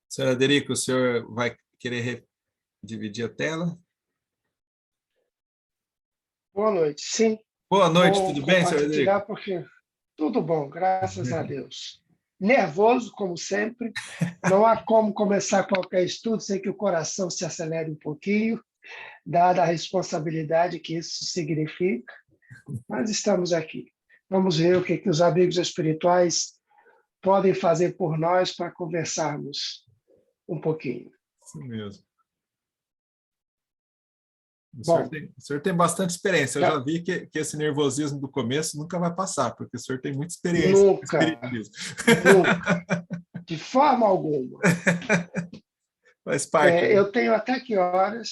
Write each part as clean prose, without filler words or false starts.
Senhor Aderico, o senhor vai querer dividir a tela? Boa noite, sim. Boa noite, Vou tudo bem, senhor Aderico? compartilhar porque tudo bom, graças a Deus. Nervoso, como sempre. Não há como começar qualquer estudo sem que o coração se acelere um pouquinho, dada a responsabilidade que isso significa. Mas estamos aqui. Vamos ver o que os amigos espirituais podem fazer por nós para conversarmos um pouquinho. Isso mesmo. Bom, O senhor tem bastante experiência. Eu já já, vi que esse nervosismo do começo nunca vai passar, porque o senhor tem muita experiência com nunca, espiritismo. nunca, de forma alguma. Faz parte, né? Eu tenho até que horas?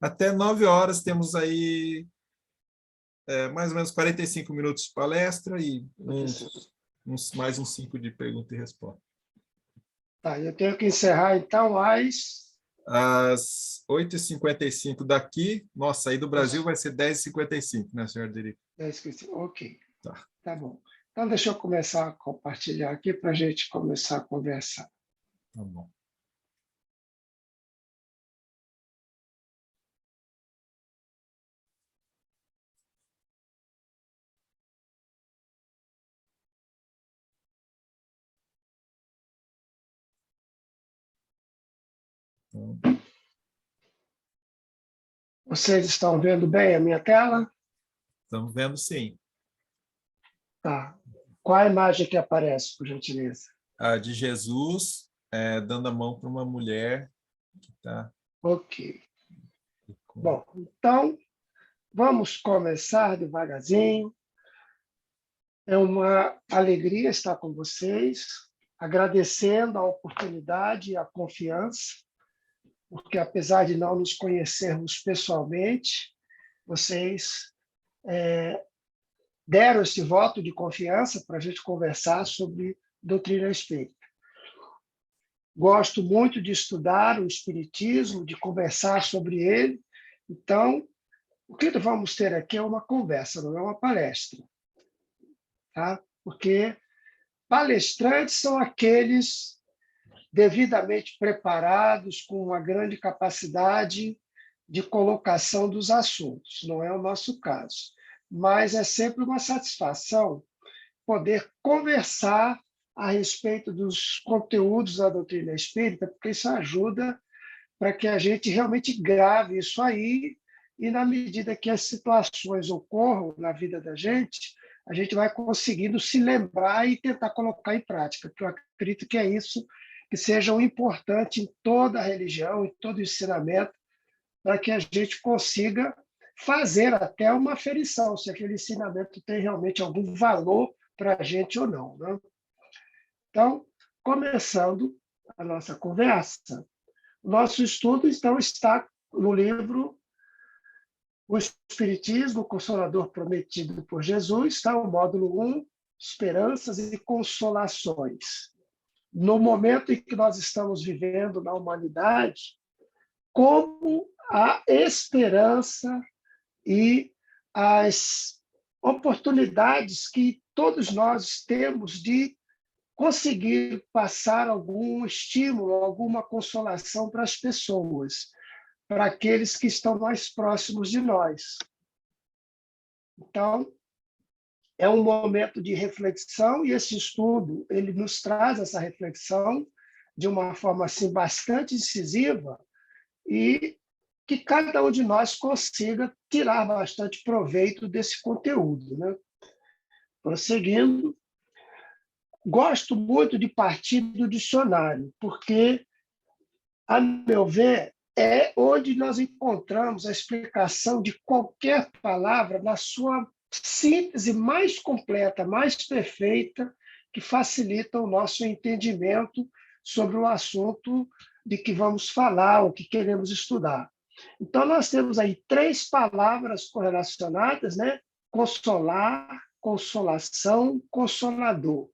Até 9 horas temos aí mais ou menos 45 minutos de palestra e mais uns 5 de pergunta e resposta. Tá, eu tenho que encerrar, então, Às 8h55 daqui, nossa, aí do Brasil vai ser 10h55, né, senhor Aderico? Ok, Tá. tá bom. Então, deixa eu começar a compartilhar aqui para a gente começar a conversar. Tá bom. Então, Vocês estão vendo bem a minha tela? estamos vendo, sim. Tá. Qual a imagem que aparece, por gentileza? A de Jesus dando a mão para uma mulher que está... Ok. Bom, então, vamos começar devagarzinho. É uma alegria estar com vocês, agradecendo a oportunidade e a confiança, porque apesar de não nos conhecermos pessoalmente, vocês deram esse voto de confiança para a gente conversar sobre doutrina espírita. Gosto muito de estudar o espiritismo, de conversar sobre ele. Então, o que vamos ter aqui é uma conversa, não é uma palestra. Tá? Porque palestrantes são aqueles devidamente preparados, com uma grande capacidade de colocação dos assuntos. Não é o nosso caso. Mas é sempre uma satisfação poder conversar a respeito dos conteúdos da doutrina espírita, porque isso ajuda para que a gente realmente grave isso aí e, na medida que as situações ocorram na vida da gente, a gente vai conseguindo se lembrar e tentar colocar em prática, porque eu acredito que é isso que seja o importante em toda a religião, em todo o ensinamento, para que a gente consiga fazer até uma aferição, se aquele ensinamento tem realmente algum valor para a gente ou não. Né? Então, começando a nossa conversa, o nosso estudo, então, está no livro O Espiritismo, o Consolador Prometido por Jesus, está o módulo 1, Esperanças e Consolações. No momento em que nós estamos vivendo na humanidade, como a esperança e as oportunidades que todos nós temos de conseguir passar algum estímulo, alguma consolação para as pessoas, para aqueles que estão mais próximos de nós. Então, é um momento de reflexão e esse estudo ele nos traz essa reflexão de uma forma assim bastante incisiva e que cada um de nós consiga tirar bastante proveito desse conteúdo, né? Prosseguindo, gosto muito de partir do dicionário, porque, a meu ver, é onde nós encontramos a explicação de qualquer palavra na sua síntese mais completa, mais perfeita, que facilita o nosso entendimento sobre o assunto de que vamos falar, o que queremos estudar. Então, nós temos aí 3 palavras correlacionadas, né? Consolar, consolação, consolador. O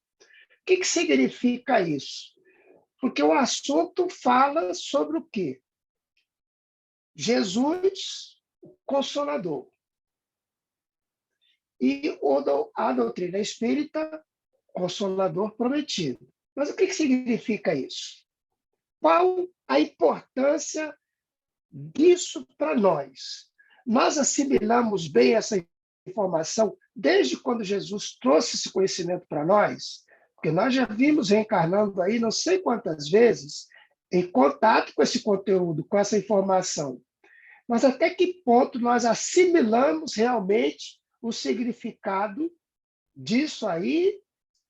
que significa isso? Porque o assunto fala sobre o quê? Jesus, o Consolador. e a doutrina espírita, Consolador Prometido. Mas o que significa isso? Qual a importância disso para nós? Nós assimilamos bem essa informação desde quando Jesus trouxe esse conhecimento para nós, porque nós já vimos reencarnando aí não sei quantas vezes em contato com esse conteúdo, com essa informação. Mas até que ponto nós assimilamos realmente o significado disso aí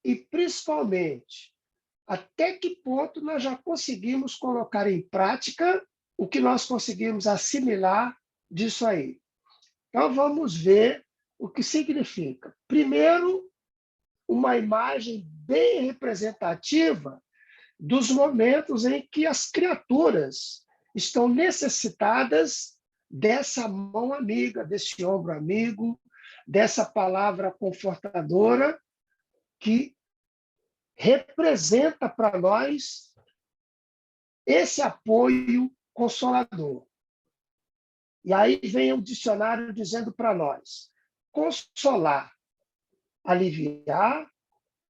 e, principalmente, até que ponto nós já conseguimos colocar em prática o que nós conseguimos assimilar disso aí. Então, vamos ver o que significa. Primeiro, uma imagem bem representativa dos momentos em que as criaturas estão necessitadas dessa mão amiga, desse ombro amigo, dessa palavra confortadora que representa para nós esse apoio consolador. E aí vem o dicionário dizendo para nós: consolar, aliviar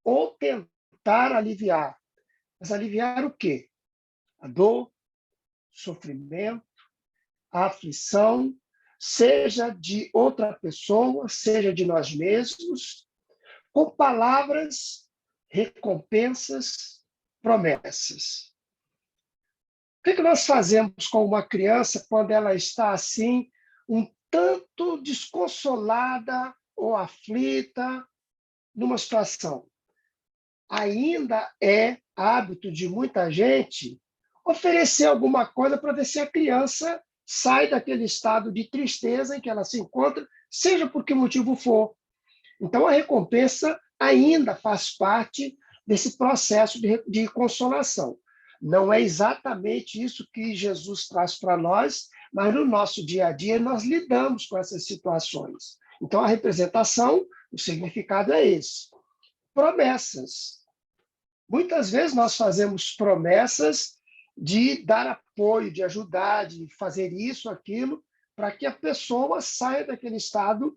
ou tentar aliviar. Mas aliviar o quê? A dor, sofrimento, a aflição, seja de outra pessoa, seja de nós mesmos, com palavras, recompensas, promessas. O que nós fazemos com uma criança quando ela está assim, um tanto desconsolada ou aflita numa situação? Ainda é hábito de muita gente oferecer alguma coisa para ver se a criança sai daquele estado de tristeza em que ela se encontra, seja por que motivo for. Então, a recompensa ainda faz parte desse processo de consolação. Não é exatamente isso que Jesus traz para nós, mas no nosso dia a dia nós lidamos com essas situações. Então, a representação, o significado é esse. Promessas. Muitas vezes nós fazemos promessas de dar apoio, de ajudar, de fazer isso, aquilo, para que a pessoa saia daquele estado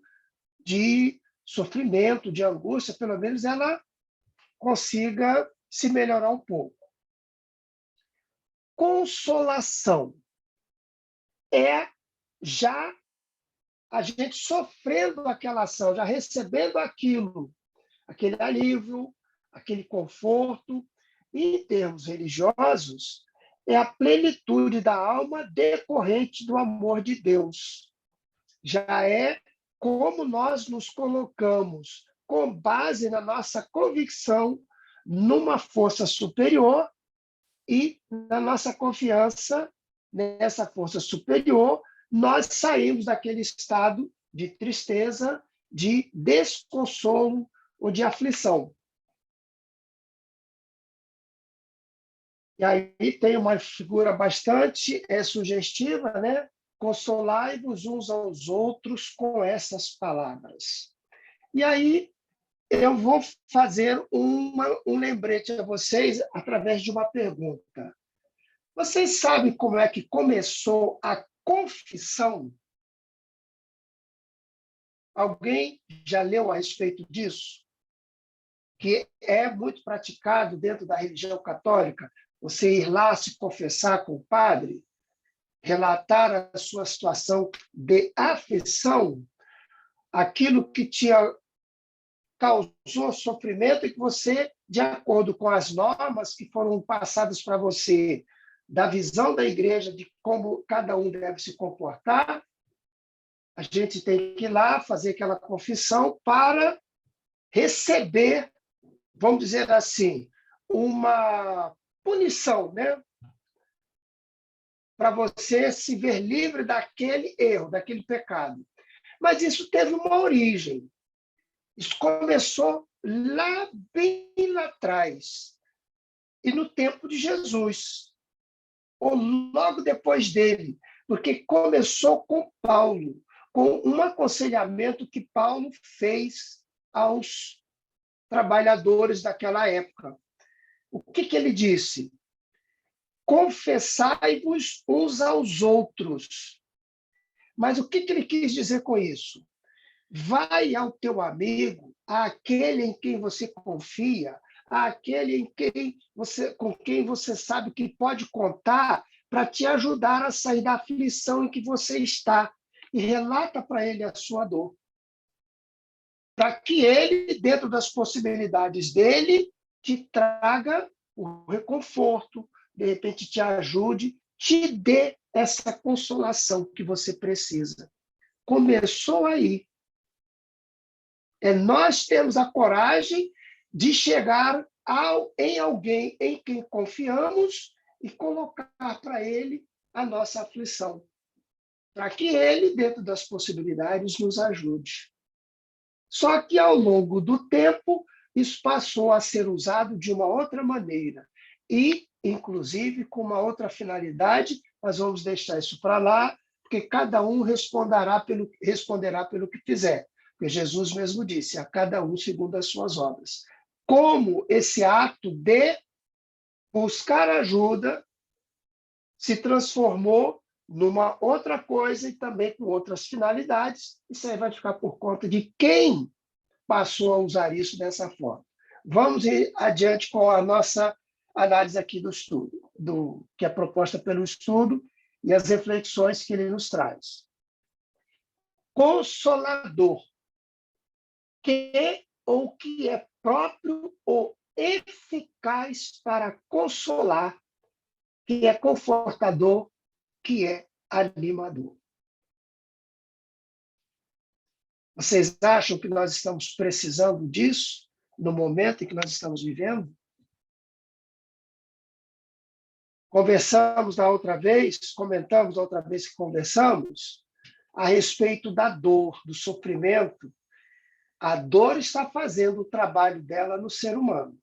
de sofrimento, de angústia, pelo menos ela consiga se melhorar um pouco. Consolação é já a gente sofrendo aquela ação, já recebendo aquilo, aquele alívio, aquele conforto. E, em termos religiosos, é a plenitude da alma decorrente do amor de Deus. Já é como nós nos colocamos com base na nossa convicção numa força superior e na nossa confiança nessa força superior, nós saímos daquele estado de tristeza, de desconsolo ou de aflição. E aí tem uma figura bastante sugestiva, né? Consolai-vos uns aos outros com essas palavras. E aí eu vou fazer um lembrete a vocês através de uma pergunta. Vocês sabem como é que começou a confissão? Alguém já leu a respeito disso? Que é muito praticado dentro da religião católica, você ir lá se confessar com o padre, relatar a sua situação de aflição, aquilo que te causou sofrimento e que você, de acordo com as normas que foram passadas para você, da visão da igreja de como cada um deve se comportar, a gente tem que ir lá fazer aquela confissão para receber, vamos dizer assim, uma punição, né? Para você se ver livre daquele erro, daquele pecado. Mas isso teve uma origem. Isso começou lá, bem lá atrás, e no tempo de Jesus, ou logo depois dele, porque começou com Paulo, com um aconselhamento que Paulo fez aos trabalhadores daquela época. O que ele disse? Confessai-vos uns aos outros. Mas o que ele quis dizer com isso? vai ao teu amigo, àquele em quem você confia, àquele com quem você sabe que pode contar para te ajudar a sair da aflição em que você está. E relata para ele a sua dor. Para que ele, dentro das possibilidades dele, te traga o reconforto, de repente te ajude, te dê essa consolação que você precisa. Começou aí. Nós temos a coragem de chegar em alguém em quem confiamos e colocar para ele a nossa aflição, para que ele, dentro das possibilidades, nos ajude. Só que, ao longo do tempo, isso passou a ser usado de uma outra maneira e, inclusive, com uma outra finalidade. Nós vamos deixar isso para lá, porque cada um responderá pelo que fizer. Porque Jesus mesmo disse, a cada um segundo as suas obras. Como esse ato de buscar ajuda se transformou numa outra coisa e também com outras finalidades, isso aí vai ficar por conta de quem passou a usar isso dessa forma. Vamos ir adiante com a nossa análise aqui do estudo, que é proposta pelo estudo e as reflexões que ele nos traz. Consolador, que é próprio ou eficaz para consolar, que é confortador, que é animador. Vocês acham que nós estamos precisando disso no momento em que nós estamos vivendo? Comentamos da outra vez que conversamos, a respeito da dor, do sofrimento. A dor está fazendo o trabalho dela no ser humano.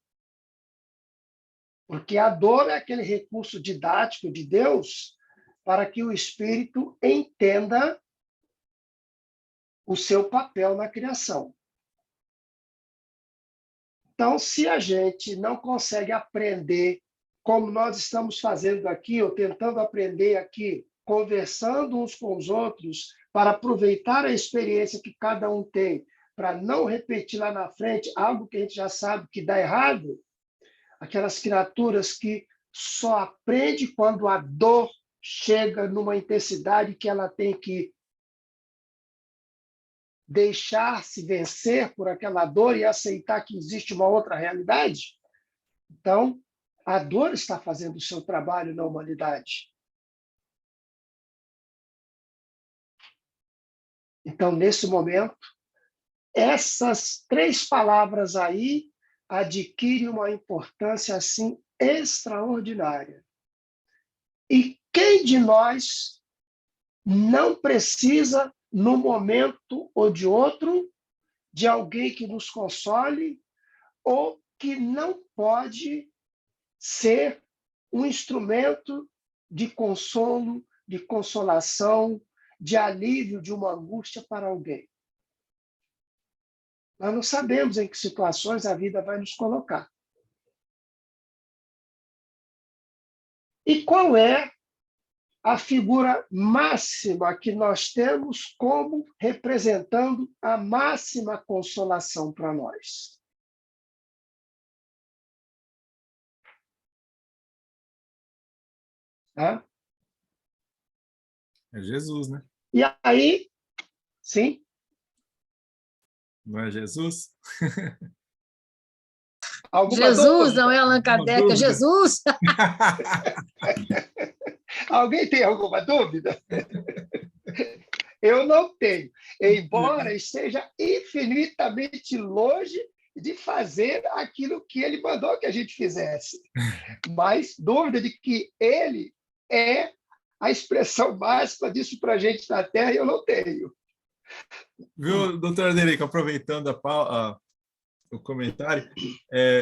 Porque a dor é aquele recurso didático de Deus para que o espírito entenda o seu papel na criação. Então, se a gente não consegue aprender como nós estamos fazendo aqui, ou tentando aprender aqui, conversando uns com os outros, para aproveitar a experiência que cada um tem, para não repetir lá na frente algo que a gente já sabe que dá errado, aquelas criaturas que só aprendem quando a dor chega numa intensidade que ela tem que deixar-se vencer por aquela dor e aceitar que existe uma outra realidade. Então, a dor está fazendo o seu trabalho na humanidade. Então, nesse momento, essas 3 palavras aí adquirem uma importância assim extraordinária. E quem de nós não precisa, num momento ou de outro, de alguém que nos console ou que não pode ser um instrumento de consolo, de consolação, de alívio de uma angústia para alguém? Nós não sabemos em que situações a vida vai nos colocar. E qual é a figura máxima que nós temos como representando a máxima consolação para nós? É Jesus, né? E aí, sim? Não é Jesus? Alguma Jesus, dúvida? não é Allan Kardec, é Jesus. Alguém tem alguma dúvida? Eu não tenho, embora esteja infinitamente longe de fazer aquilo que ele mandou que a gente fizesse. Mas dúvida de que ele é a expressão máxima disso para a gente na Terra, eu não tenho. Viu, doutor Aderico, aproveitando o comentário,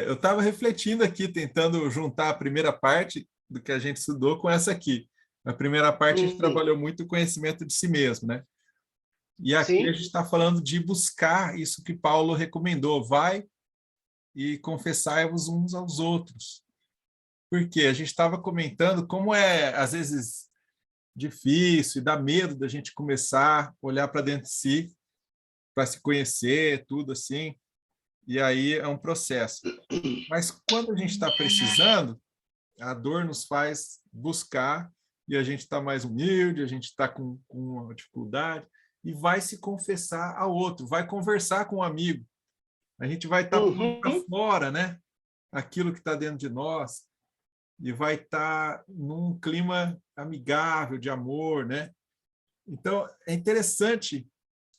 eu estava refletindo aqui, tentando juntar a primeira parte do que a gente estudou com essa aqui. Na primeira parte, a gente trabalhou muito o conhecimento de si mesmo, né? E aqui Sim. a gente está falando de buscar isso que Paulo recomendou, vai e confessai-vos uns aos outros. Porque a gente estava comentando como é, às vezes, difícil e dá medo da gente começar a olhar para dentro de si para se conhecer, tudo assim. E aí é um processo. Mas quando a gente está precisando, a dor nos faz buscar e a gente está mais humilde, a gente está com uma dificuldade e vai se confessar ao outro, vai conversar com um amigo. A gente vai estar pondo para fora, né? Aquilo que está dentro de nós e vai estar num clima amigável, de amor, né? Então, é interessante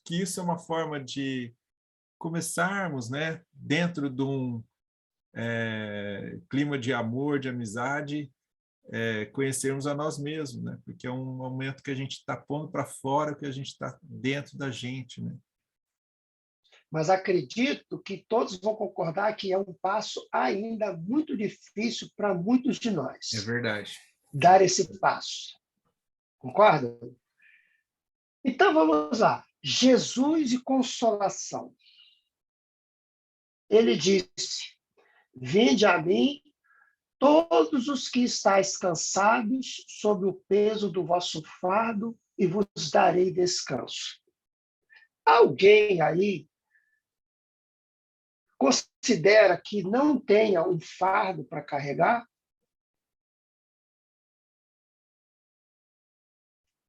que isso é uma forma de começarmos, né, dentro de um clima de amor, de amizade, conhecermos a nós mesmos, né? Porque é um momento que a gente está pondo para fora o que a gente está dentro da gente, né? Mas acredito que todos vão concordar que é um passo ainda muito difícil para muitos de nós. É verdade. Dar esse passo. Concorda? Então vamos lá. Jesus e consolação. Ele disse: Vinde a mim, todos os que estáis cansados, sob o peso do vosso fardo, e vos darei descanso. Alguém aí considera que não tenha um fardo para carregar?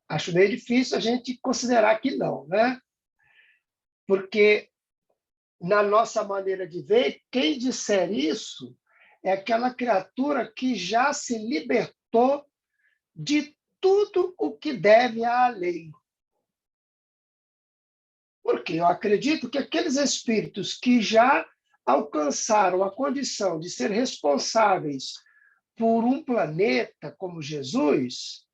Acho meio difícil a gente considerar que não, né? Porque, na nossa maneira de ver, quem disser isso é aquela criatura que já se libertou de tudo o que deve à lei. Porque eu acredito que aqueles espíritos que já alcançaram a condição de ser responsáveis por um planeta como Jesus,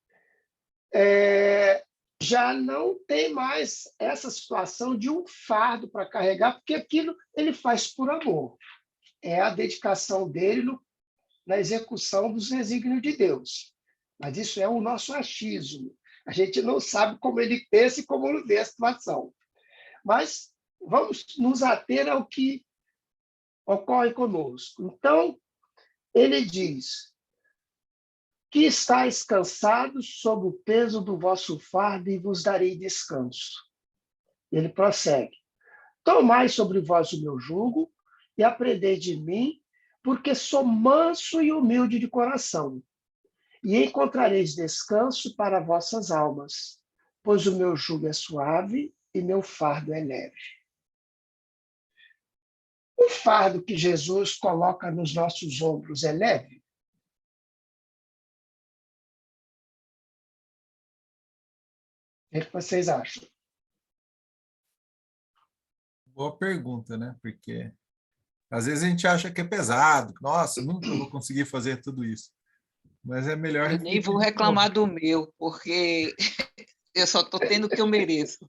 já não tem mais essa situação de um fardo para carregar, porque aquilo ele faz por amor. É a dedicação dele na execução dos desígnios de Deus. Mas isso é o nosso achismo. A gente não sabe como ele pensa e como ele vê a situação. Mas vamos nos ater ao que ocorre conosco. Então, ele diz: que estáis cansados sob o peso do vosso fardo e vos darei descanso. Ele prossegue: tomai sobre vós o meu jugo e aprendei de mim, porque sou manso e humilde de coração, e encontrareis descanso para vossas almas, pois o meu jugo é suave e meu fardo é leve. O fardo que Jesus coloca nos nossos ombros é leve? O que vocês acham? Boa pergunta, né? Porque às vezes a gente acha que é pesado, nossa, nunca vou conseguir fazer tudo isso. Mas é melhor Eu nem vou refletir de reclamar novo. do meu, porque eu só estou tendo o que eu mereço.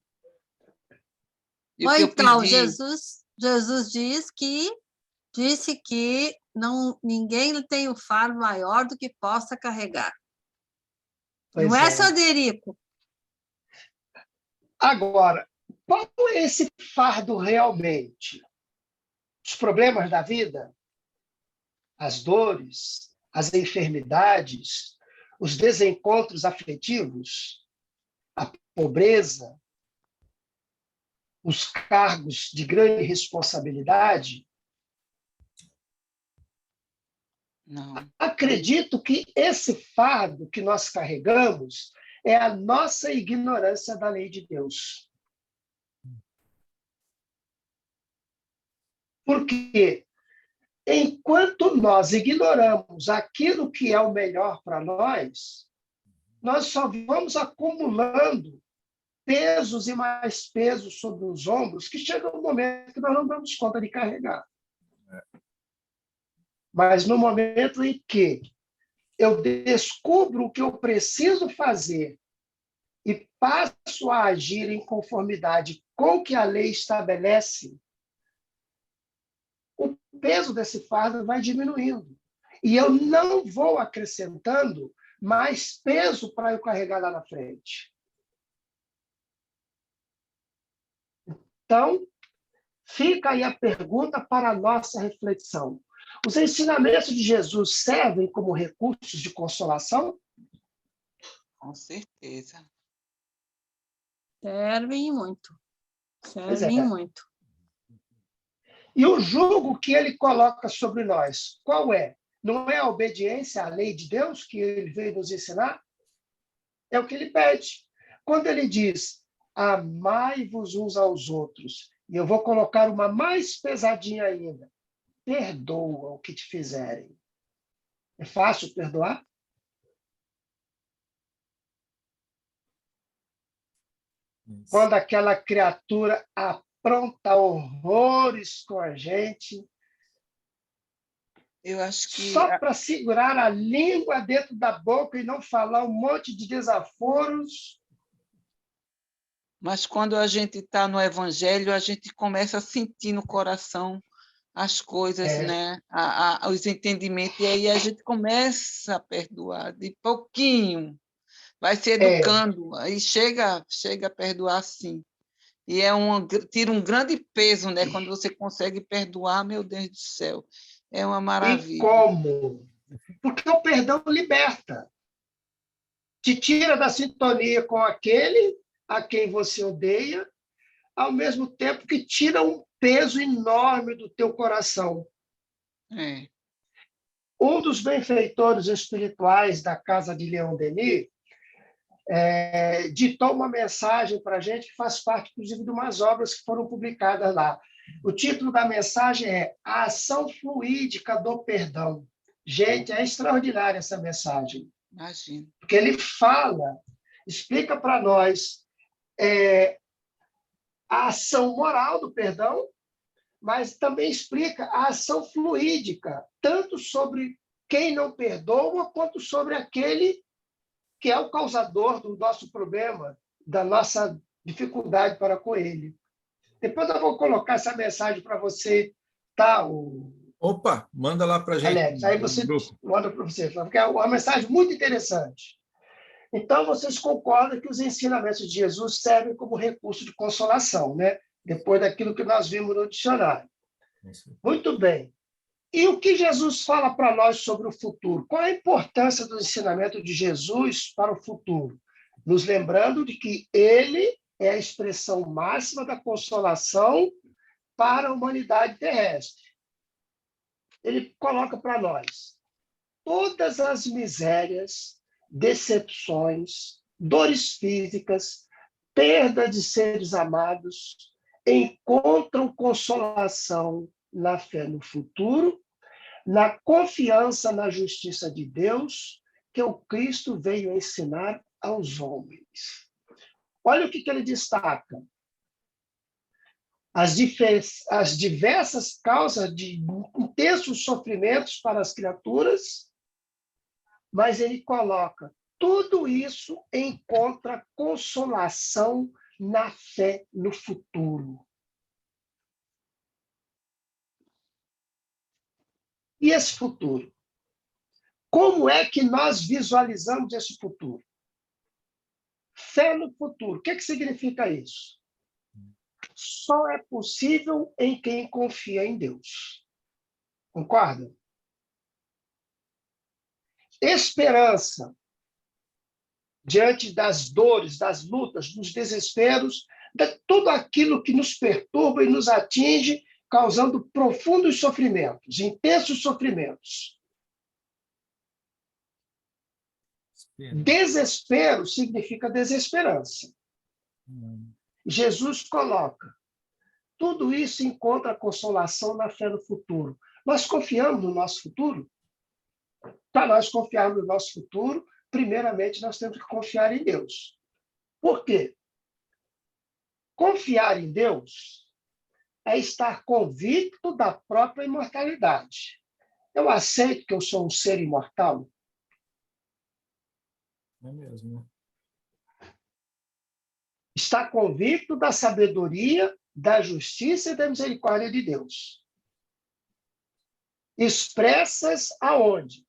E o Ou que eu então, pedi, Jesus disse que não, ninguém tem o fardo maior do que possa carregar. Não Pois é, é. Soderico? Agora, qual é esse fardo realmente? Os problemas da vida? As dores? As enfermidades? Os desencontros afetivos? A pobreza? Os cargos de grande responsabilidade? não. Acredito que esse fardo que nós carregamos é a nossa ignorância da lei de Deus. Porque enquanto nós ignoramos aquilo que é o melhor para nós, nós só vamos acumulando pesos e mais pesos sobre os ombros, que chega um momento que nós não damos conta de carregar. Mas no momento em que eu descubro o que eu preciso fazer e passo a agir em conformidade com o que a lei estabelece, o peso desse fardo vai diminuindo. E eu não vou acrescentando mais peso para eu carregar lá na frente. Então, fica aí a pergunta para a nossa reflexão. Os ensinamentos de Jesus servem como recursos de consolação? Com certeza. Servem muito. Pois é. Serve muito. E o jugo que ele coloca sobre nós, qual é? Não é a obediência à lei de Deus que ele veio nos ensinar? É o que ele pede. Quando ele diz, amai-vos uns aos outros, e eu vou colocar uma mais pesadinha ainda, perdoa o que te fizerem. É fácil perdoar? Quando aquela criatura apronta horrores com a gente, Eu acho que só para segurar a língua dentro da boca e não falar um monte de desaforos. Mas quando a gente está no Evangelho, a gente começa a sentir no coração as coisas, né? Os entendimentos, e aí a gente começa a perdoar de pouquinho, vai se educando, aí chega a perdoar sim. E tira um grande peso, né? Quando você consegue perdoar, meu Deus do céu, é uma maravilha. E como? Porque o perdão liberta. Te tira da sintonia com aquele a quem você odeia, ao mesmo tempo que tira um peso enorme do teu coração. É. Um dos benfeitores espirituais da casa de Leon Denis ditou uma mensagem para a gente que faz parte, inclusive, de umas obras que foram publicadas lá. O título da mensagem é A Ação Fluídica do Perdão. Gente, é extraordinária essa mensagem. Imagina. Porque ele explica para nós a ação moral do perdão, mas também explica a ação fluídica, tanto sobre quem não perdoa, quanto sobre aquele que é o causador do nosso problema, da nossa dificuldade para com ele. Depois eu vou colocar essa mensagem para você, tá? Opa, manda lá para a gente. Alex, aí você manda para você, porque é uma mensagem muito interessante. Então, vocês concordam que os ensinamentos de Jesus servem como recurso de consolação, né? Depois daquilo que nós vimos no dicionário. Muito bem. E o que Jesus fala para nós sobre o futuro? Qual a importância do ensinamento de Jesus para o futuro? Nos lembrando de que ele é a expressão máxima da consolação para a humanidade terrestre. Ele coloca para nós todas as misérias, decepções, dores físicas, perda de seres amados, encontram consolação na fé no futuro, na confiança na justiça de Deus, que o Cristo veio ensinar aos homens. Olha o que ele destaca. As diversas causas de intensos sofrimentos para as criaturas, mas ele coloca tudo isso encontra consolação na fé no futuro. E esse futuro? Como é que nós visualizamos esse futuro? Fé no futuro. O que significa isso? Só é possível em quem confia em Deus. Concorda? Esperança diante das dores, das lutas, dos desesperos, de tudo aquilo que nos perturba e nos atinge, causando profundos sofrimentos, intensos sofrimentos. Desespero significa desesperança. Jesus coloca, tudo isso encontra consolação na fé no futuro. Nós confiamos no nosso futuro? Para nós confiarmos no nosso futuro, primeiramente nós temos que confiar em Deus. Por quê? Confiar em Deus é estar convicto da própria imortalidade. Eu aceito que eu sou um ser imortal? É mesmo. Está convicto da sabedoria, da justiça e da misericórdia de Deus. Expressas aonde?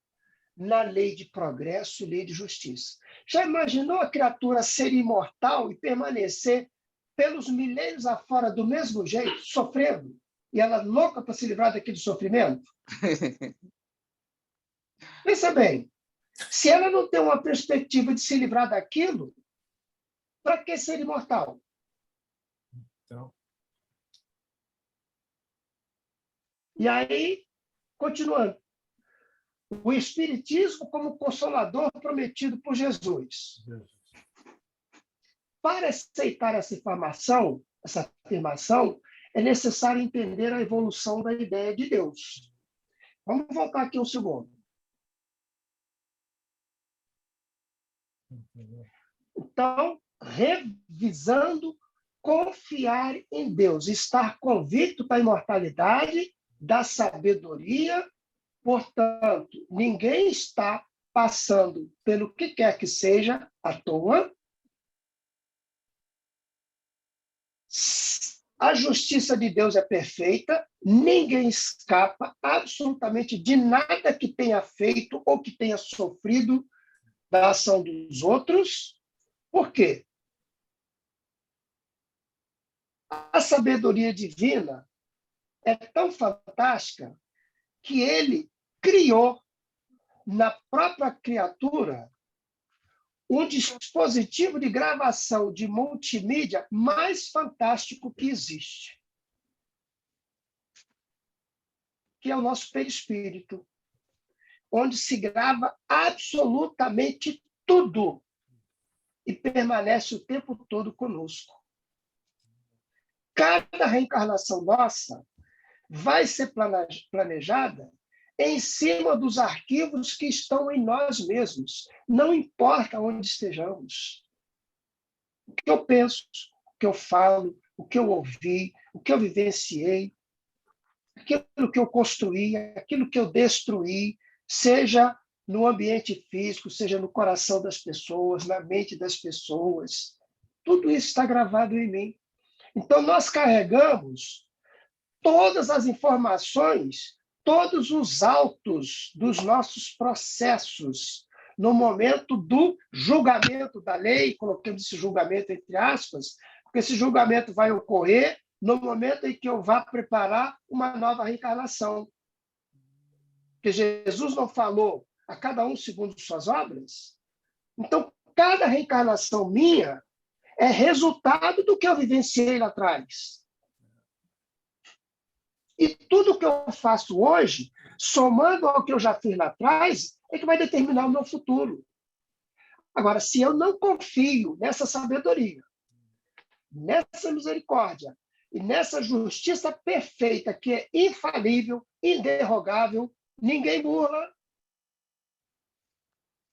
Na lei de progresso e lei de justiça. Já imaginou a criatura ser imortal e permanecer pelos milênios afora do mesmo jeito, sofrendo? E ela louca para se livrar daquele sofrimento? Pensa bem, se ela não tem uma perspectiva de se livrar daquilo, para que ser imortal? Então, E aí, continuando, o Espiritismo como consolador prometido por Jesus. Para aceitar essa afirmação, é necessário entender a evolução da ideia de Deus. Vamos voltar aqui um segundo. Então, revisando, confiar em Deus, estar convicto da imortalidade, da sabedoria. Portanto, ninguém está passando pelo que quer que seja à toa. A justiça de Deus é perfeita, ninguém escapa absolutamente de nada que tenha feito ou que tenha sofrido da ação dos outros. Por quê? A sabedoria divina é tão fantástica que ele criou na própria criatura um dispositivo de gravação de multimídia mais fantástico que existe, que é o nosso perispírito, onde se grava absolutamente tudo e permanece o tempo todo conosco. Cada reencarnação nossa vai ser planejada em cima dos arquivos que estão em nós mesmos, não importa onde estejamos. O que eu penso, o que eu falo, o que eu ouvi, o que eu vivenciei, aquilo que eu construí, aquilo que eu destruí, seja no ambiente físico, seja no coração das pessoas, na mente das pessoas, tudo isso está gravado em mim. Então, nós carregamos todas as informações, todos os autos dos nossos processos no momento do julgamento da lei, colocando esse julgamento entre aspas, porque esse julgamento vai ocorrer no momento em que eu vá preparar uma nova reencarnação. Porque Jesus não falou a cada um segundo suas obras? Então, cada reencarnação minha é resultado do que eu vivenciei lá atrás. E tudo que eu faço hoje, somando ao que eu já fiz lá atrás, é que vai determinar o meu futuro. Agora, se eu não confio nessa sabedoria, nessa misericórdia e nessa justiça perfeita, que é infalível, inderrogável, ninguém burla.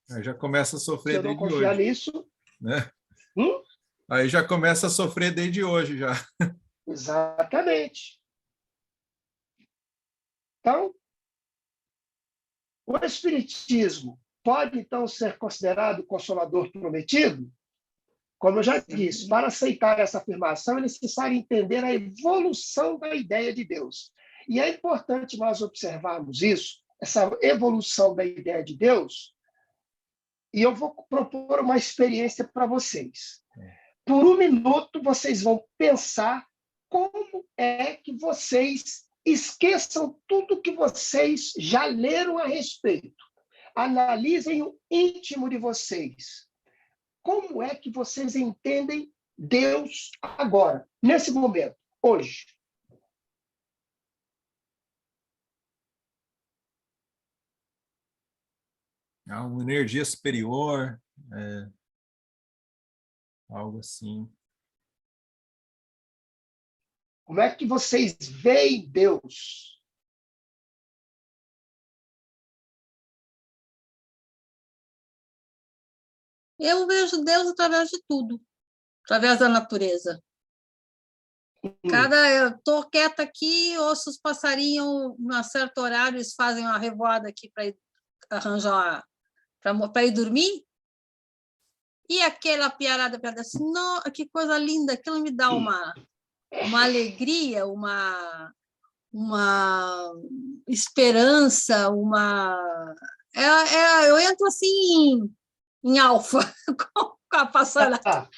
Aí já começa a Se sofrer eu não desde confiar hoje, nisso... né? Aí já começa a sofrer desde hoje, já. Exatamente. Então, o Espiritismo pode, então, ser considerado o consolador prometido? Como eu já disse, para aceitar essa afirmação é necessário entender a evolução da ideia de Deus. E é importante nós observarmos isso, essa evolução da ideia de Deus, e eu vou propor uma experiência para vocês. Por um minuto, vocês vão pensar como é que vocês esqueçam tudo que vocês já leram a respeito. Analisem o íntimo de vocês. Como é que vocês entendem Deus agora, nesse momento, hoje? Há uma energia superior, algo assim. Como é que vocês veem Deus? Eu vejo Deus através de tudo, através da natureza. Eu estou quieta aqui, ouço os passarinhos, em certo horário, eles fazem uma revoada aqui para arranjar, para ir dormir. E aquela piarada, assim, não, que coisa linda, aquilo me dá uma alegria, uma esperança, eu entro assim em alfa com a passarada.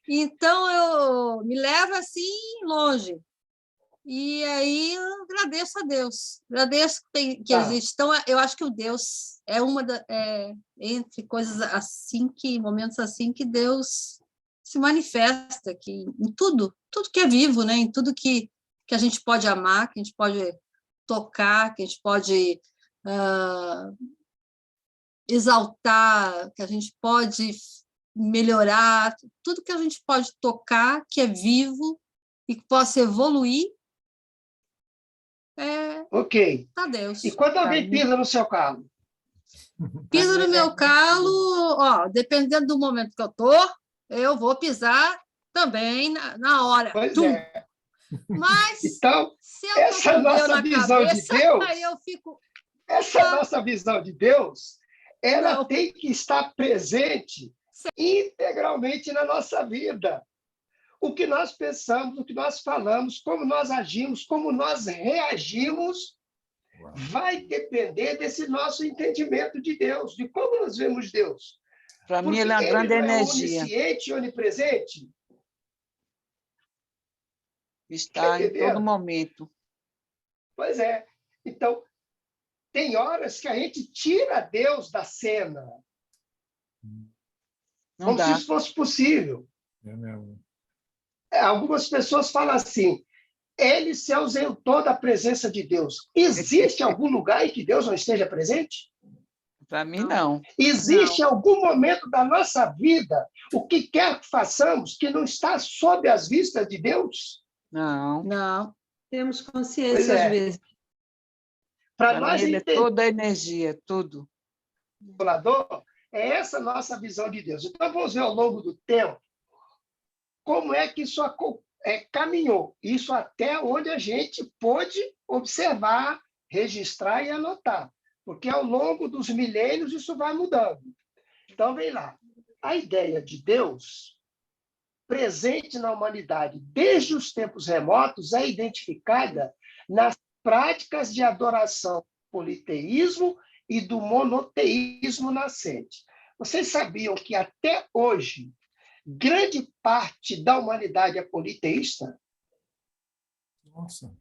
Então, me leva assim longe. E aí eu agradeço a Deus. Agradeço que existe. Então, eu acho que o Deus é entre coisas assim, momentos assim, que Deus se manifesta que, em tudo que é vivo, né? Em tudo que a gente pode amar, que a gente pode tocar, que a gente pode exaltar, que a gente pode melhorar, tudo que a gente pode tocar, que é vivo e que possa evoluir, Ok. a Deus. E quando alguém pisa no seu calo? Pisa no meu calo, ó, dependendo do momento que eu vou pisar também na hora. Pois Tum. é. Mas Então, se eu essa tô com Deus nossa na visão de cabeça, Deus, aí eu fico... essa nossa visão de Deus, ela Não. tem que estar presente integralmente na nossa vida. O que nós pensamos, o que nós falamos, como nós agimos, como nós reagimos, vai depender desse nosso entendimento de Deus, de como nós vemos Deus. Para mim, Porque ele é uma grande não é energia. onisciente e onipresente. Está em todo momento. Pois é. Então, tem horas que a gente tira Deus da cena. Não Como dá. se isso fosse possível. É mesmo. Algumas pessoas falam assim, ele se ausentou da presença de Deus. Existe algum lugar em que Deus não esteja presente? Para mim, não. Existe algum momento da nossa vida, o que quer que façamos, que não está sob as vistas de Deus? Não. Não. Temos Pois consciência, é. às vezes. Para Para nós mim, ele é entender toda a energia, tudo. é essa a nossa visão de Deus. Então, vamos ver ao longo do tempo como é que isso caminhou. Isso até onde a gente pôde observar, registrar e anotar. Porque ao longo dos milênios isso vai mudando. Então, vem lá. A ideia de Deus presente na humanidade desde os tempos remotos é identificada nas práticas de adoração, politeísmo e do monoteísmo nascente. Vocês sabiam que até hoje grande parte da humanidade é politeísta? Nossa,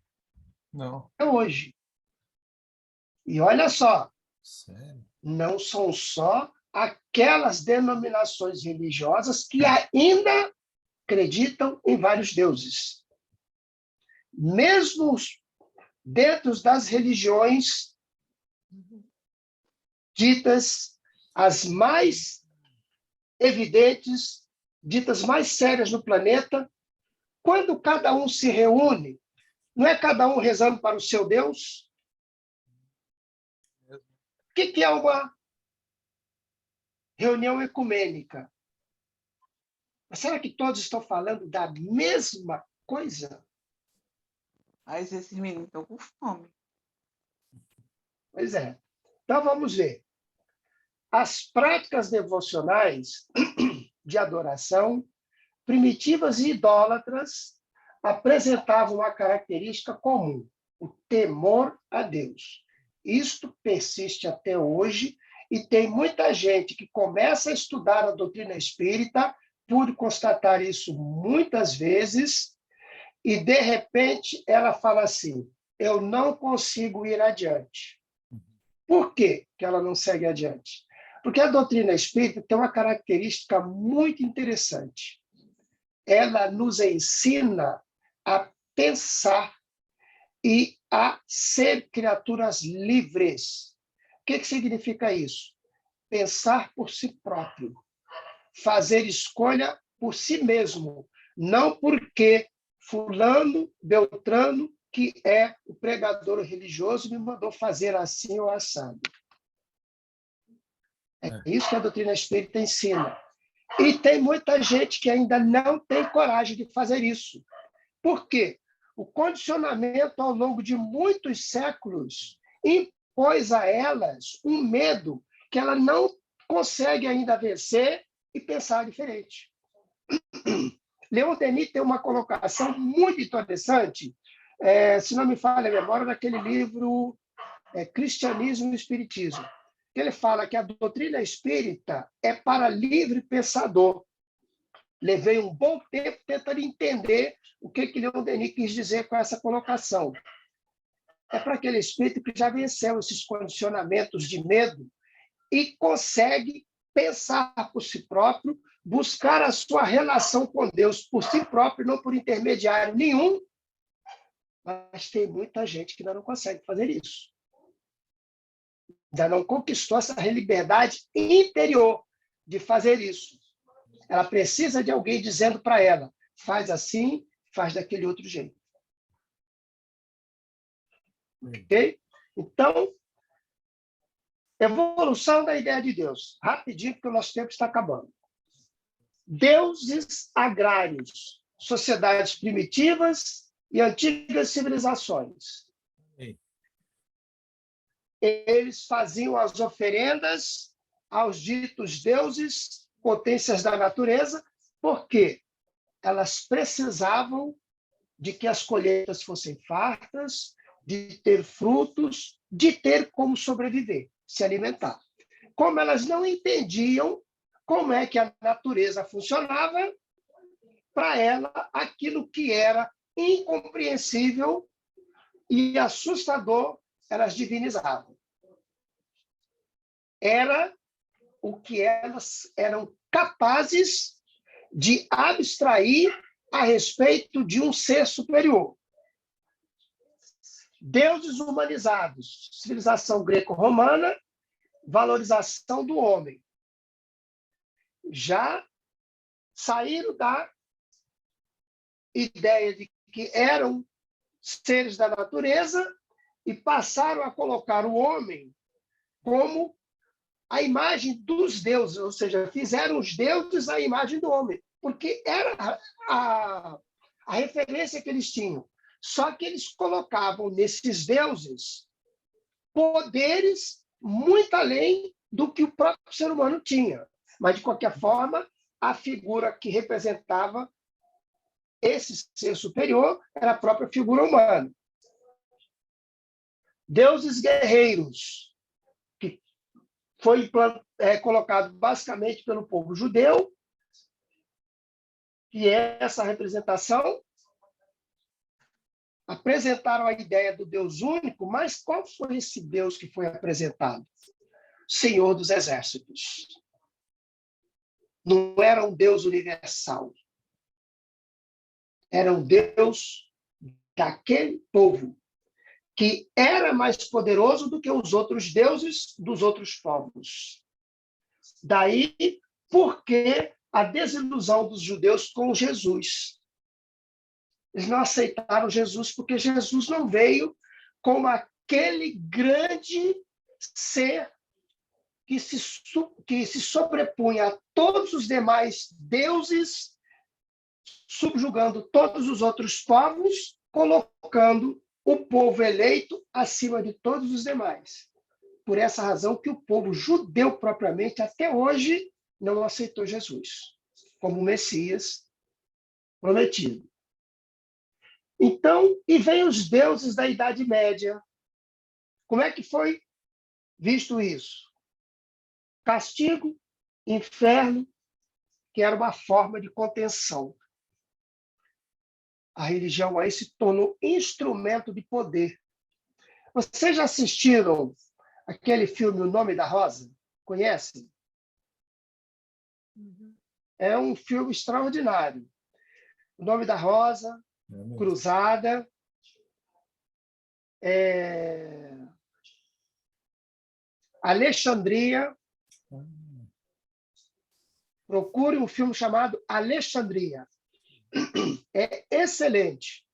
não. É hoje. E olha só, Sério? não são só aquelas denominações religiosas que ainda acreditam em vários deuses. Mesmo dentro das religiões ditas as mais evidentes, ditas mais sérias no planeta, quando cada um se reúne, não é cada um rezando para o seu Deus? O que é uma reunião ecumênica? Mas será que todos estão falando da mesma coisa? Mas esses meninos estão com fome. Pois é. Então, vamos ver. As práticas devocionais de adoração, primitivas e idólatras, apresentavam uma característica comum, o temor a Deus. Isto persiste até hoje e tem muita gente que começa a estudar a doutrina espírita, pude constatar isso muitas vezes, e, de repente, ela fala assim, eu não consigo ir adiante. Por que ela não segue adiante? Porque a doutrina espírita tem uma característica muito interessante. Ela nos ensina a pensar e a ser criaturas livres. O que significa isso? Pensar por si próprio. Fazer escolha por si mesmo. Não porque fulano, beltrano, que é o pregador religioso, me mandou fazer assim ou assado. É isso que a doutrina espírita ensina. E tem muita gente que ainda não tem coragem de fazer isso. Por quê? O condicionamento ao longo de muitos séculos impôs a elas um medo que ela não consegue ainda vencer e pensar diferente. Leon Denis tem uma colocação muito interessante, se não me falha a memória, naquele livro Cristianismo e Espiritismo. Ele fala que a doutrina espírita é para livre pensador. Levei um bom tempo tentando entender o que Leon Denis quis dizer com essa colocação. É para aquele espírito que já venceu esses condicionamentos de medo e consegue pensar por si próprio, buscar a sua relação com Deus por si próprio, não por intermediário nenhum, Mas tem muita gente que ainda não consegue fazer isso. Ainda não conquistou essa liberdade interior de fazer isso. Ela precisa de alguém dizendo para ela, faz assim, faz daquele outro jeito. Ok? Então, evolução da ideia de Deus. Rapidinho, porque o nosso tempo está acabando. Deuses agrários, sociedades primitivas e antigas civilizações. Eles faziam as oferendas aos ditos deuses, potências da natureza, porque elas precisavam de que as colheitas fossem fartas, de ter frutos, de ter como sobreviver, se alimentar. Como elas não entendiam como é que a natureza funcionava, para ela, aquilo que era incompreensível e assustador, elas divinizavam. Era o que elas eram capazes de abstrair a respeito de um ser superior. Deuses humanizados, civilização greco-romana, valorização do homem. Já saíram da ideia de que eram seres da natureza e passaram a colocar o homem como a imagem dos deuses, ou seja, fizeram os deuses a imagem do homem, porque era a referência que eles tinham. Só que eles colocavam nesses deuses poderes muito além do que o próprio ser humano tinha. Mas, de qualquer forma, a figura que representava esse ser superior era a própria figura humana. Deuses guerreiros, que foi colocado basicamente pelo povo judeu, e essa representação apresentaram a ideia do Deus único, mas qual foi esse Deus que foi apresentado? Senhor dos Exércitos. Não era um Deus universal. Era um Deus daquele povo, que era mais poderoso do que os outros deuses dos outros povos. Daí, porque a desilusão dos judeus com Jesus. Eles não aceitaram Jesus porque Jesus não veio como aquele grande ser que se sobrepunha a todos os demais deuses, subjugando todos os outros povos, colocando o povo eleito acima de todos os demais. Por essa razão que o povo judeu propriamente, até hoje, não aceitou Jesus como Messias prometido. Então, e vem os deuses da Idade Média. Como é que foi visto isso? Castigo, inferno, que era uma forma de contenção. A religião aí se tornou instrumento de poder. Vocês já assistiram aquele filme O Nome da Rosa? Conhecem? É um filme extraordinário. O Nome da Rosa, Cruzada, Alexandria. Procure um filme chamado Alexandria. É excelente.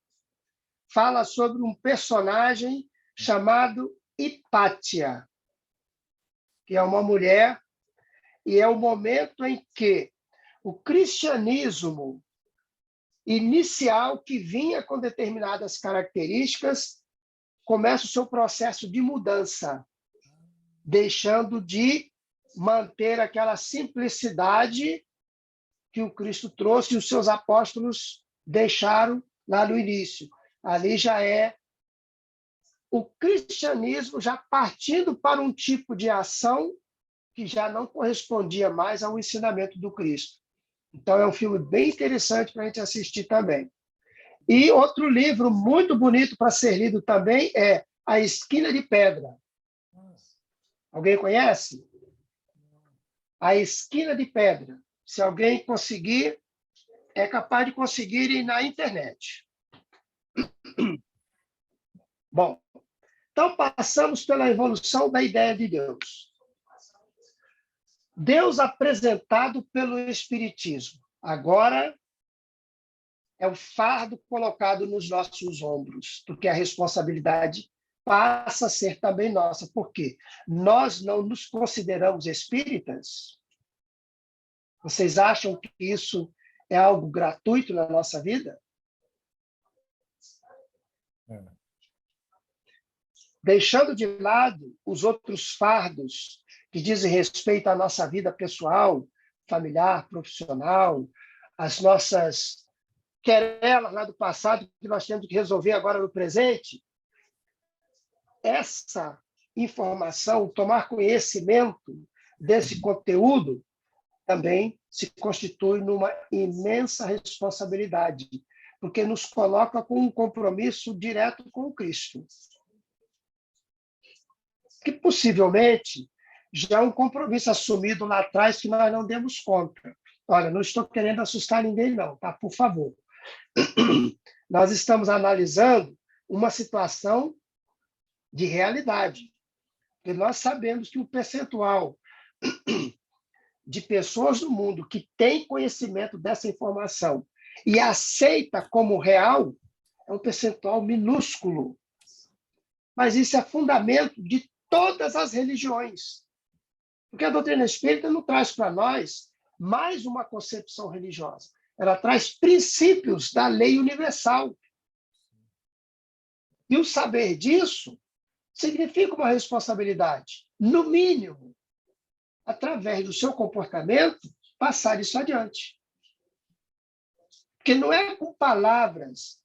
Fala sobre um personagem chamado Hipátia, que é uma mulher, e é o momento em que o cristianismo inicial, que vinha com determinadas características, começa o seu processo de mudança, deixando de manter aquela simplicidade que o Cristo trouxe e os seus apóstolos deixaram lá no início. Ali já é o cristianismo já partindo para um tipo de ação que já não correspondia mais ao ensinamento do Cristo. Então, é um filme bem interessante para a gente assistir também. E outro livro muito bonito para ser lido também é A Esquina de Pedra. Alguém conhece? A Esquina de Pedra. Se alguém conseguir, é capaz de conseguir ir na internet. Bom, então passamos pela evolução da ideia de Deus. Deus apresentado pelo Espiritismo. Agora é o fardo colocado nos nossos ombros, porque a responsabilidade passa a ser também nossa. Por quê? Nós não nos consideramos espíritas? Vocês acham que isso é algo gratuito na nossa vida? Deixando de lado os outros fardos que dizem respeito à nossa vida pessoal, familiar, profissional, as nossas querelas lá do passado que nós temos que resolver agora no presente, essa informação, tomar conhecimento desse conteúdo, também se constitui numa imensa responsabilidade, porque nos coloca com um compromisso direto com o Cristo, que possivelmente já é um compromisso assumido lá atrás que nós não demos conta. Olha, não estou querendo assustar ninguém, não, tá? Por favor. Nós estamos analisando uma situação de realidade. E nós sabemos que o percentual de pessoas no mundo que tem conhecimento dessa informação e aceita como real é um percentual minúsculo. Mas isso é fundamento de todas as religiões. Porque a doutrina espírita não traz para nós mais uma concepção religiosa. Ela traz princípios da lei universal. E o saber disso significa uma responsabilidade, no mínimo, através do seu comportamento, passar isso adiante. Porque não é com palavras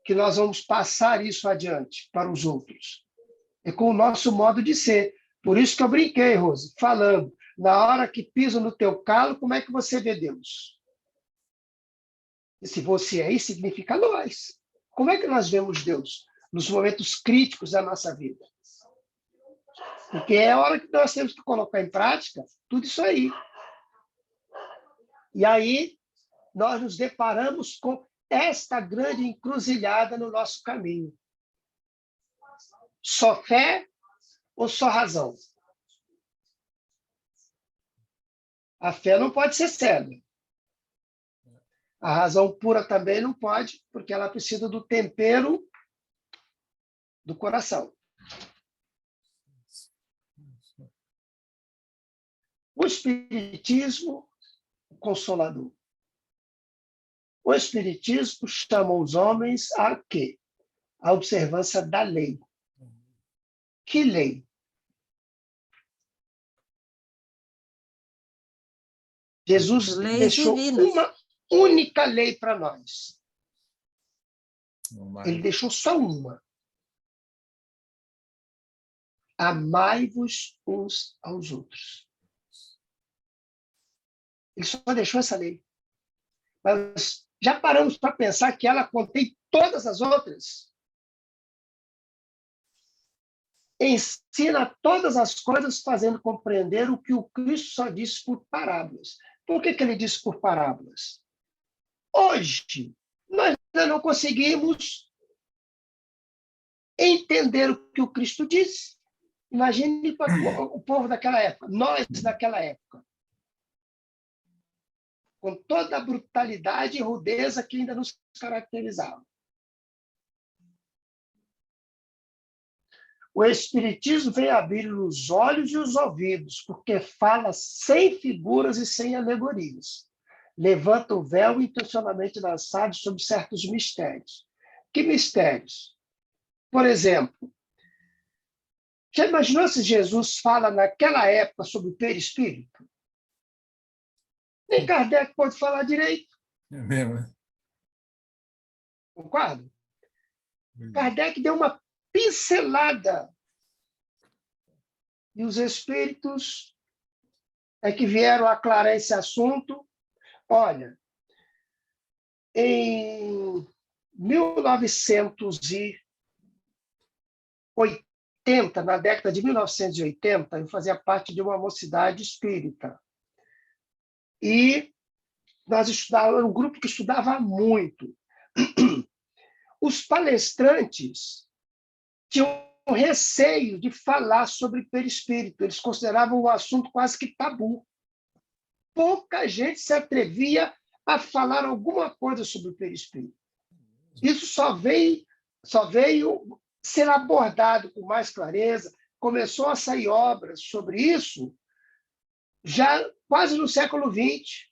que nós vamos passar isso adiante para os outros. É com o nosso modo de ser. Por isso que eu brinquei, Rose, falando, na hora que piso no teu calo, como é que você vê Deus? E se você aí, significa nós. Como é que nós vemos Deus nos momentos críticos da nossa vida? Porque é a hora que nós temos que colocar em prática tudo isso aí. E aí, nós nos deparamos com esta grande encruzilhada no nosso caminho. Só fé ou só razão? A fé não pode ser cega. A razão pura também não pode, porque ela precisa do tempero do coração. O Espiritismo, o Consolador. O Espiritismo chama os homens a quê? A observância da lei. Que lei? Jesus deixou uma única lei para nós. Ele deixou só uma. Amai-vos uns aos outros. Ele só deixou essa lei. Mas já paramos para pensar que ela contém todas as outras? Ensina todas as coisas fazendo compreender o que o Cristo só disse por parábolas. Por que ele disse por parábolas? Hoje, nós ainda não conseguimos entender o que o Cristo disse. Imagine o povo daquela época, nós daquela época, com toda a brutalidade e rudeza que ainda nos caracterizava. O Espiritismo vem abrir os olhos e os ouvidos, porque fala sem figuras e sem alegorias. Levanta o véu intencionalmente lançado sobre certos mistérios. Que mistérios? Por exemplo, já imaginou se Jesus fala naquela época sobre o perispírito? Nem Kardec pode falar direito. É mesmo? Concorda? Kardec deu uma pincelada. E os espíritos é que vieram aclarar esse assunto. Olha, em 1980, na década de 1980, eu fazia parte de uma mocidade espírita. E nós estudávamos, era um grupo que estudava muito. Os palestrantes tinham receio de falar sobre perispírito. Eles consideravam o assunto quase que tabu. Pouca gente se atrevia a falar alguma coisa sobre o perispírito. Isso só veio ser abordado com mais clareza. Começou a sair obras sobre isso já quase no século XX,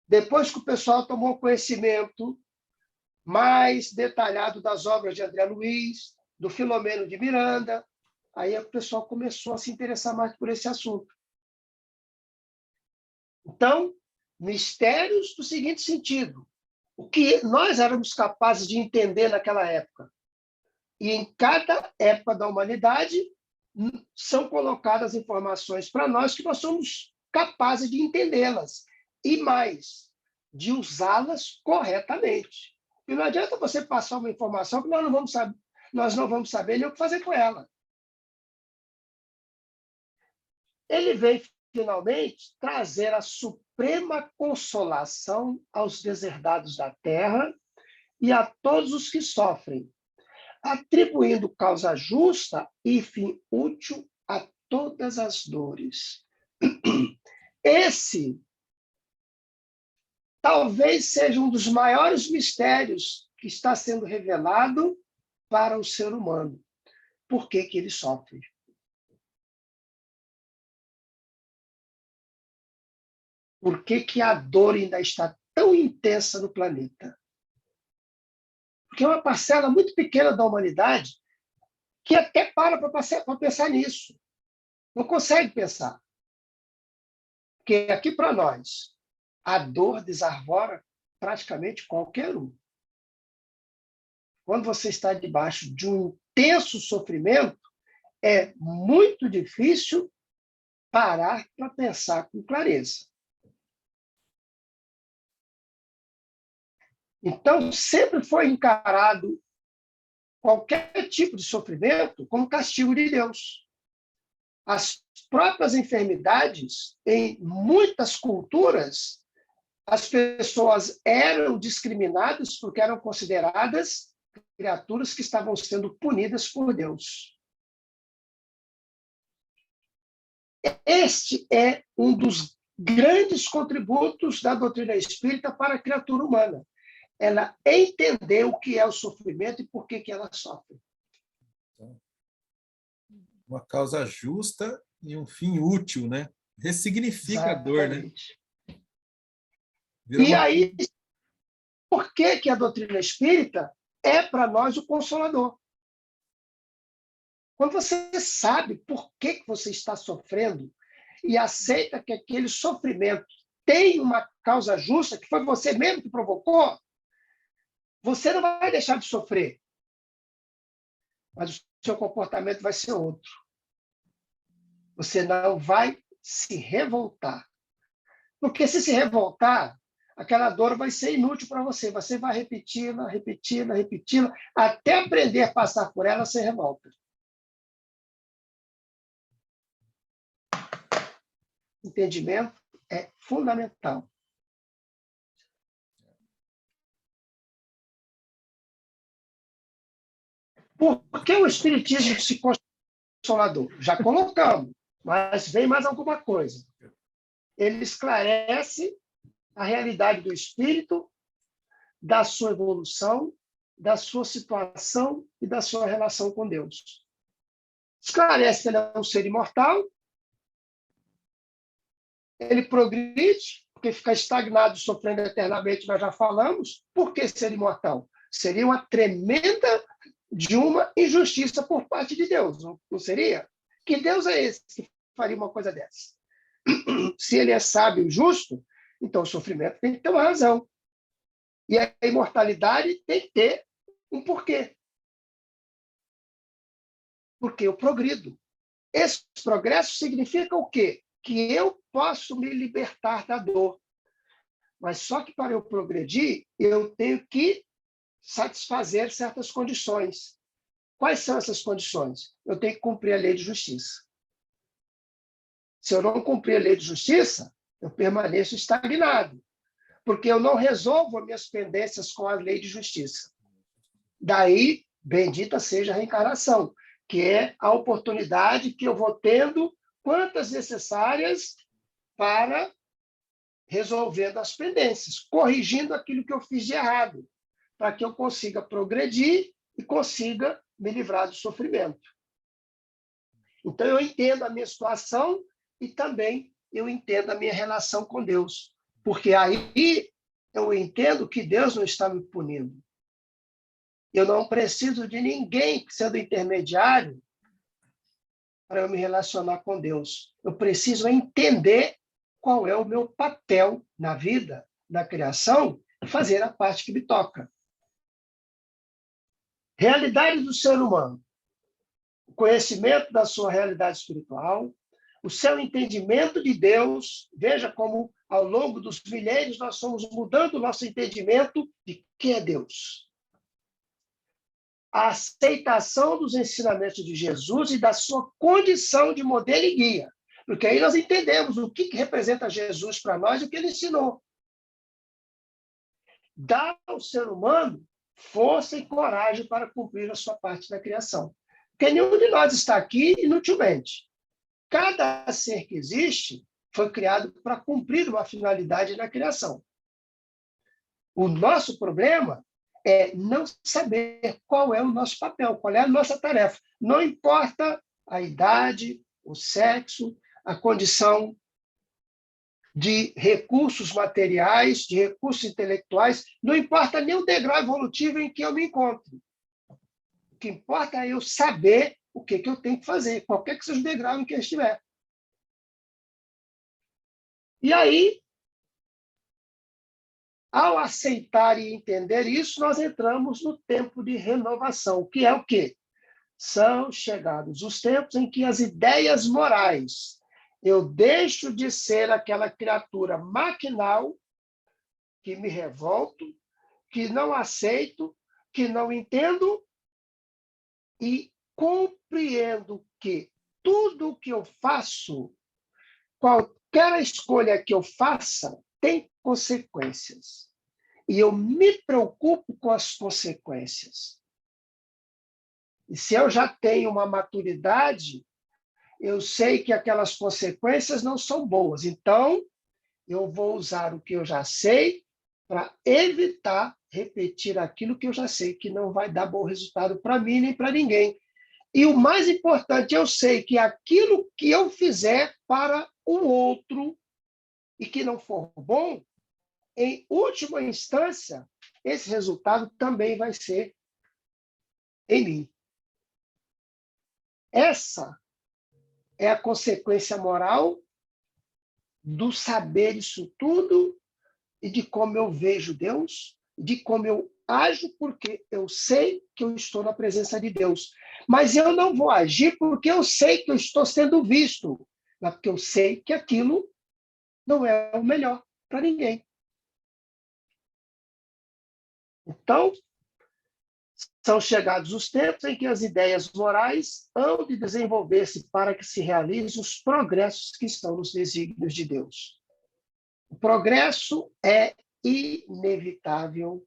depois que o pessoal tomou conhecimento mais detalhado das obras de André Luiz, do Filomeno de Miranda, aí o pessoal começou a se interessar mais por esse assunto. Então, mistérios do seguinte sentido: o que nós éramos capazes de entender naquela época. E em cada época da humanidade são colocadas informações para nós que nós somos capazes de entendê-las. E mais, de usá-las corretamente. E não adianta você passar uma informação que nós não vamos saber nem o que fazer com ela. Ele vem, finalmente, trazer a suprema consolação aos deserdados da terra e a todos os que sofrem, atribuindo causa justa e fim útil a todas as dores. Esse talvez seja um dos maiores mistérios que está sendo revelado para o ser humano. Por que que ele sofre? Por que que a dor ainda está tão intensa no planeta? Porque é uma parcela muito pequena da humanidade que até para pensar nisso. Não consegue pensar. Porque aqui para nós, a dor desarvora praticamente qualquer um. Quando você está debaixo de um intenso sofrimento, é muito difícil parar para pensar com clareza. Então, sempre foi encarado qualquer tipo de sofrimento como castigo de Deus. As próprias enfermidades, em muitas culturas, as pessoas eram discriminadas porque eram consideradas criaturas que estavam sendo punidas por Deus. Este é um dos grandes contributos da doutrina espírita para a criatura humana. Ela entender o que é o sofrimento e por que que ela sofre. Uma causa justa e um fim útil, né? Ressignifica a dor, né? E aí, por que que a doutrina espírita é para nós o consolador? Quando você sabe por que que você está sofrendo e aceita que aquele sofrimento tem uma causa justa, que foi você mesmo que provocou, você não vai deixar de sofrer, mas o seu comportamento vai ser outro. Você não vai se revoltar. Porque se revoltar, aquela dor vai ser inútil para você. Você vai repeti-la, repeti-la, repeti-la, até aprender a passar por ela sem revolta. Entendimento é fundamental. Por que o Espiritismo se consolador? Já colocamos, mas vem mais alguma coisa. Ele esclarece a realidade do espírito, da sua evolução, da sua situação e da sua relação com Deus. Esclarece que ele é um ser imortal, ele progride, porque ficar estagnado, sofrendo eternamente, nós já falamos. Por que ser imortal? Seria uma tremenda de uma injustiça por parte de Deus, não seria? Que Deus é esse que faria uma coisa dessa? Se ele é sábio e justo, então o sofrimento tem que ter uma razão. E a imortalidade tem que ter um porquê. Porque eu progrido. Esse progresso significa o quê? Que eu posso me libertar da dor. Mas só que para eu progredir, eu tenho que satisfazer certas condições. Quais são essas condições? Eu tenho que cumprir a lei de justiça. Se eu não cumprir a lei de justiça, eu permaneço estagnado, porque eu não resolvo as minhas pendências com a lei de justiça. Daí Bendita seja a reencarnação, que é a oportunidade que eu vou tendo quantas necessárias para resolvendo as pendências, corrigindo aquilo que eu fiz de errado, para que eu consiga progredir e consiga me livrar do sofrimento. Então, eu entendo a minha situação e também eu entendo a minha relação com Deus, porque aí eu entendo que Deus não está me punindo. Eu não preciso de ninguém sendo intermediário para eu me relacionar com Deus. Eu preciso entender qual é o meu papel na vida, na criação, e fazer a parte que me toca. Realidade do ser humano. O conhecimento da sua realidade espiritual, o seu entendimento de Deus. Veja como, ao longo dos milênios, nós fomos mudando o nosso entendimento de quem é Deus. A aceitação dos ensinamentos de Jesus e da sua condição de modelo e guia. Porque aí nós entendemos o que representa Jesus para nós e o que ele ensinou. Dá ao ser humano força e coragem para cumprir a sua parte da criação. Porque nenhum de nós está aqui inutilmente. Cada ser que existe foi criado para cumprir uma finalidade na criação. O nosso problema é não saber qual é o nosso papel, qual é a nossa tarefa. Não importa a idade, o sexo, a condição de recursos materiais, de recursos intelectuais, não importa nem o degrau evolutivo em que eu me encontro. O que importa é eu saber o que eu tenho que fazer, qualquer que seja o degrau em que eu estiver. E aí, ao aceitar e entender isso, nós entramos no tempo de renovação, que é o quê? São chegados os tempos em que as ideias morais, eu deixo de ser aquela criatura maquinal que me revolto, que não aceito, que não entendo e compreendo que tudo o que eu faço, qualquer escolha que eu faça, tem consequências. E eu me preocupo com as consequências. E se eu já tenho uma maturidade, eu sei que aquelas consequências não são boas. Então, eu vou usar o que eu já sei para evitar repetir aquilo que eu já sei que não vai dar bom resultado para mim nem para ninguém. E o mais importante, eu sei que aquilo que eu fizer para o outro e que não for bom, em última instância, esse resultado também vai ser em mim. Essa é a consequência moral do saber isso tudo e de como eu vejo Deus, de como eu ajo, porque eu sei que eu estou na presença de Deus. Mas eu não vou agir porque eu sei que eu estou sendo visto, mas porque eu sei que aquilo não é o melhor para ninguém. Então, são chegados os tempos em que as ideias morais hão de desenvolver-se para que se realizem os progressos que estão nos desígnios de Deus. O progresso é inevitável,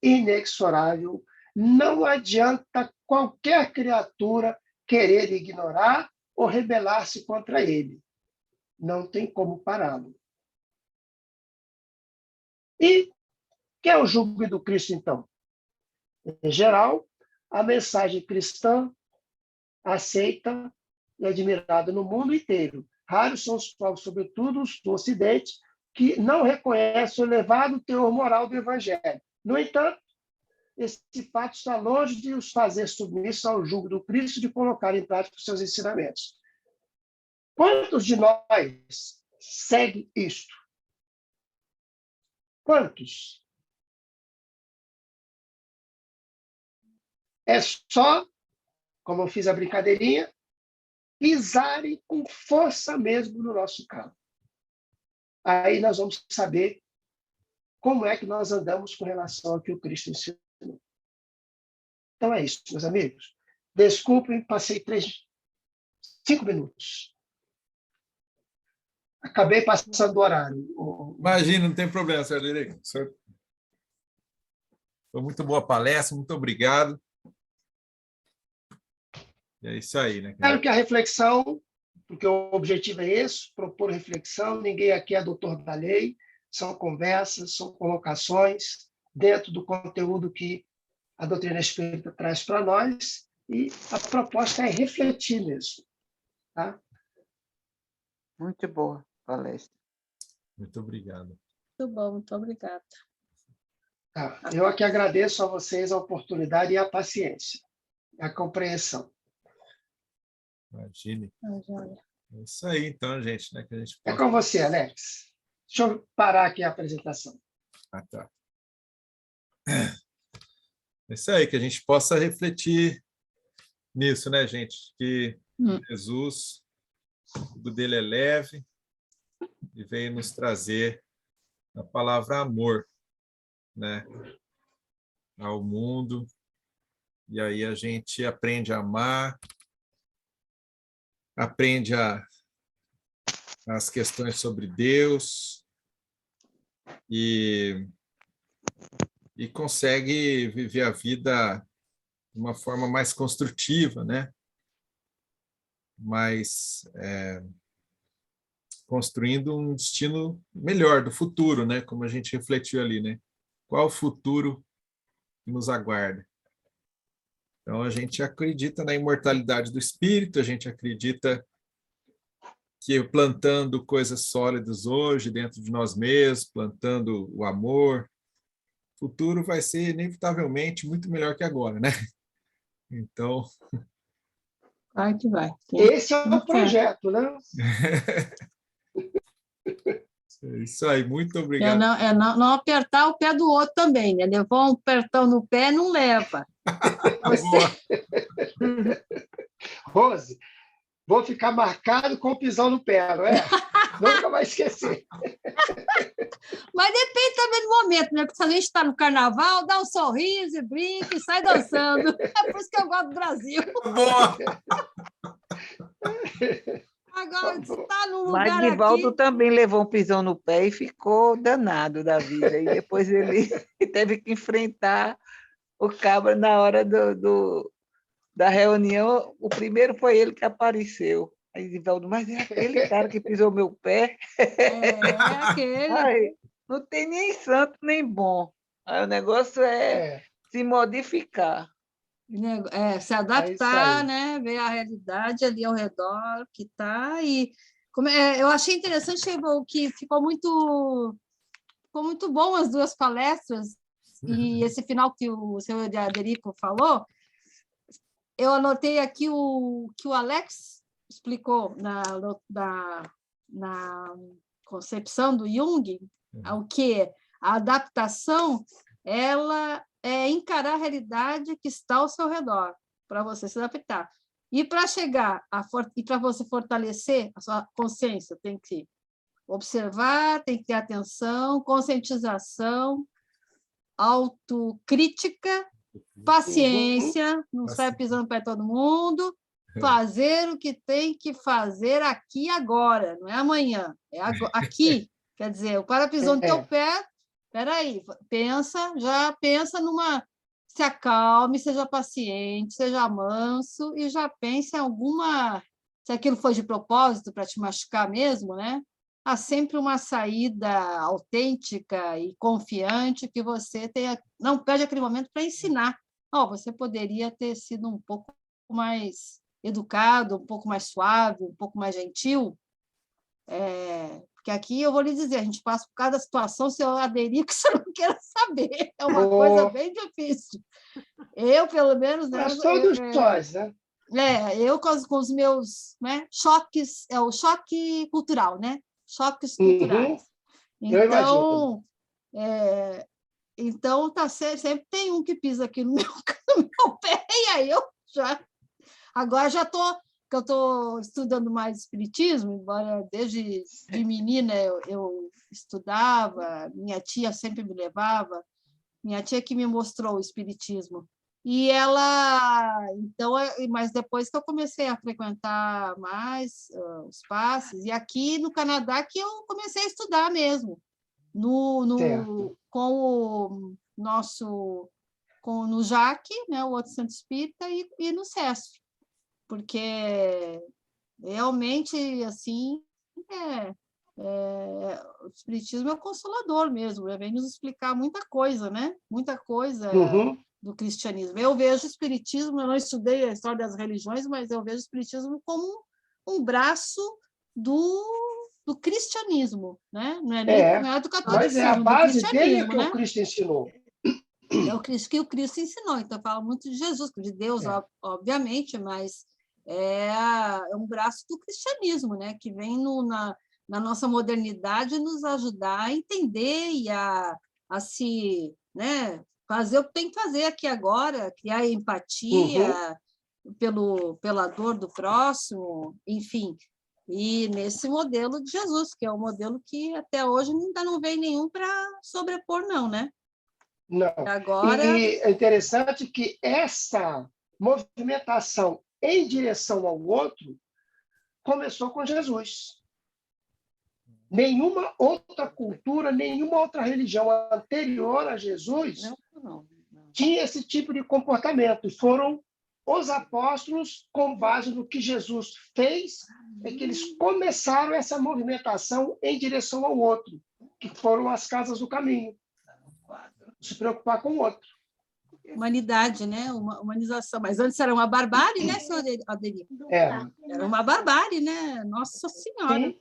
inexorável. Não adianta qualquer criatura querer ignorar ou rebelar-se contra ele. Não tem como pará-lo. E que é o jugo do Cristo, então? Em geral, a mensagem cristã aceita e admirada no mundo inteiro. Raros são os povos, sobretudo os do Ocidente, que não reconhecem o elevado teor moral do Evangelho. No entanto, esse fato está longe de os fazer submissos ao jugo do Cristo, de colocar em prática os seus ensinamentos. Quantos de nós seguem isto? Quantos? É só, como eu fiz a brincadeirinha, pisarem com força mesmo no nosso carro. Aí nós vamos saber como é que nós andamos com relação ao que o Cristo ensinou. Então é isso, meus amigos. Desculpem, passei 5 minutos. Acabei passando do horário. Imagina, não tem problema, Sr. Direito. Foi muito boa a palestra, muito obrigado. E é isso aí, né? Claro que a reflexão, porque o objetivo é esse, propor reflexão, ninguém aqui é doutor da lei, são conversas, são colocações dentro do conteúdo que a doutrina espírita traz para nós, e a proposta é refletir nisso. Tá? Muito boa palestra. Muito obrigado. Muito bom, muito obrigada. Tá. Eu aqui agradeço a vocês a oportunidade e a paciência, a compreensão. Imagine. Ah, joia. É isso aí, então, gente, né? Que a gente É possa... com você, Alex. Deixa eu parar aqui a apresentação. Ah, tá. É isso aí, que a gente possa refletir nisso, né, gente? Que Jesus, tudo dele é leve e veio nos trazer a palavra amor, né, ao mundo. E aí a gente aprende a amar, aprende as questões sobre Deus e consegue viver a vida de uma forma mais construtiva, né? Mais construindo um destino melhor do futuro, né? Como a gente refletiu ali, né? Qual o futuro que nos aguarda? Então a gente acredita na imortalidade do espírito, a gente acredita que plantando coisas sólidas hoje dentro de nós mesmos, plantando o amor, o futuro vai ser inevitavelmente muito melhor que agora, né? Então, Vai que vai. Esse é o Quer. projeto, né? é isso aí, muito É obrigado. não apertar o pé do outro também, né? Levou um apertão no pé, não leva. Você... Rose, vou ficar marcado com o pisão no pé, não é? Nunca vai esquecer. Mas depende também do momento, né? Porque se a gente está no carnaval, dá um sorriso e brinca e sai dançando. É por isso que eu gosto do Brasil. Boa! Agora, se está num Mas lugar Divaldo aqui... também levou um pisão no pé e ficou danado da vida. E depois ele teve que enfrentar o cabra na hora da reunião. O primeiro foi ele que apareceu. Aí Divaldo, mas é aquele cara que pisou meu pé. É aquele. Ai, não tem nem santo nem bom. Aí o negócio é se modificar. Se adaptar, né? Ver a realidade ali ao redor que está. E eu achei interessante que ficou muito bom as duas palestras, e esse final que o senhor Aderico falou. Eu anotei aqui o que o Alex explicou na concepção do Jung, o que a adaptação ela é encarar a realidade que está ao seu redor, para você se adaptar. E para você fortalecer a sua consciência, tem que observar, tem que ter atenção, conscientização, autocrítica, paciência, não sai pisando para todo mundo, fazer o que tem que fazer aqui e agora, não é amanhã, é aqui. Quer dizer, o cara pisou no teu pé, espera aí, já pensa numa... Se acalme, seja paciente, seja manso e já pense em alguma... Se aquilo foi de propósito para te machucar mesmo, né? Há sempre uma saída autêntica e confiante que você tenha... Não perde aquele momento para ensinar. Você poderia ter sido um pouco mais educado, um pouco mais suave, um pouco mais gentil. Porque aqui eu vou lhe dizer, a gente passa por cada situação, se eu aderir, que você não queira saber. É uma coisa bem difícil. Eu, pelo menos... Mas todos nós, né? Eu com os meus, né, choques, é o choque cultural, né? Choques culturais. Então, então sempre tem um que pisa aqui no meu pé, e aí eu já... Agora já eu estou estudando mais espiritismo, embora desde de menina eu estudava, minha tia sempre me levava, minha tia que me mostrou o espiritismo. E então, mas depois que eu comecei a frequentar mais os passes, e aqui no Canadá que eu comecei a estudar mesmo, com no JAC, né, o outro centro espírita, e no CESF. porque realmente, assim, o Espiritismo é o consolador mesmo, ele vem nos explicar muita coisa, né? Muita coisa do cristianismo. Eu vejo o Espiritismo, eu não estudei a história das religiões, mas eu vejo o Espiritismo como um braço do cristianismo, né? Não é do mas é a catolicismo, do base dele cristianismo, que né? o Cristo ensinou. É o Cristo que o Cristo ensinou, então fala muito de Jesus, de Deus, obviamente, mas é um braço do cristianismo, né? Que vem na nossa modernidade nos ajudar a entender e a se, né? Fazer o que tem que fazer aqui agora, criar empatia pela dor do próximo, enfim. E nesse modelo de Jesus, que é o modelo que até hoje ainda não veio nenhum para sobrepor, não, né? Não. Agora... E é interessante que essa movimentação em direção ao outro começou com Jesus. Nenhuma outra cultura, nenhuma outra religião anterior a Jesus tinha esse tipo de comportamento. E foram os apóstolos, com base no que Jesus fez, é que eles começaram essa movimentação em direção ao outro, que foram as casas do caminho. Se preocupar com o outro. Humanidade, né? Humanização. Mas antes era uma barbárie, né, senhor Ademir? Era uma barbárie, né? Nossa Senhora. Sim.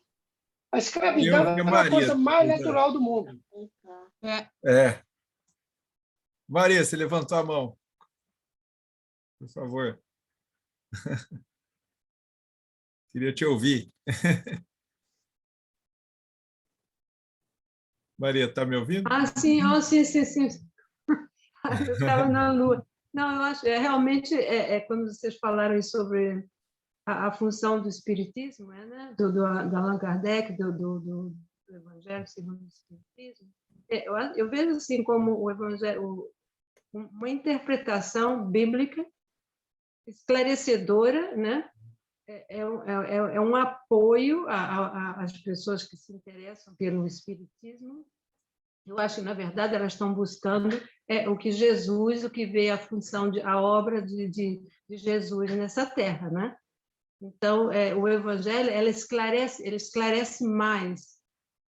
A escravidão era a coisa mais natural do mundo. Maria, você levantou a mão. Por favor. Queria te ouvir. Maria, está me ouvindo? Sim, sim. Eu estava na lua. Não, eu acho, realmente, quando vocês falaram sobre a função do espiritismo, né? do Allan Kardec, do Evangelho segundo o Espiritismo, eu vejo assim como o Evangelho, uma interpretação bíblica esclarecedora, né? É um apoio às pessoas que se interessam pelo Espiritismo. Eu acho que, na verdade, elas estão buscando o que vê a função, a obra de Jesus nessa terra, né? Então, o Evangelho ele esclarece mais,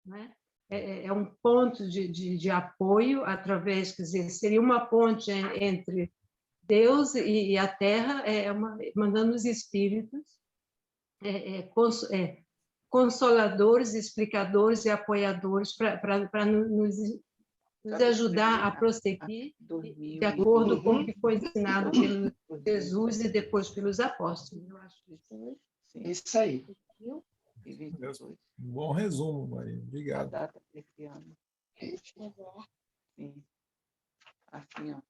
né? É um ponto de apoio através, quer dizer, seria uma ponte entre Deus e a Terra, mandando os espíritos consoladores, explicadores e apoiadores para nos ajudar a prosseguir de acordo com o que foi ensinado pelo Jesus e depois pelos apóstolos. Eu acho isso. Isso aí. Um bom resumo, Maria. Obrigado. Data desse ano. Sim. Assim, ó.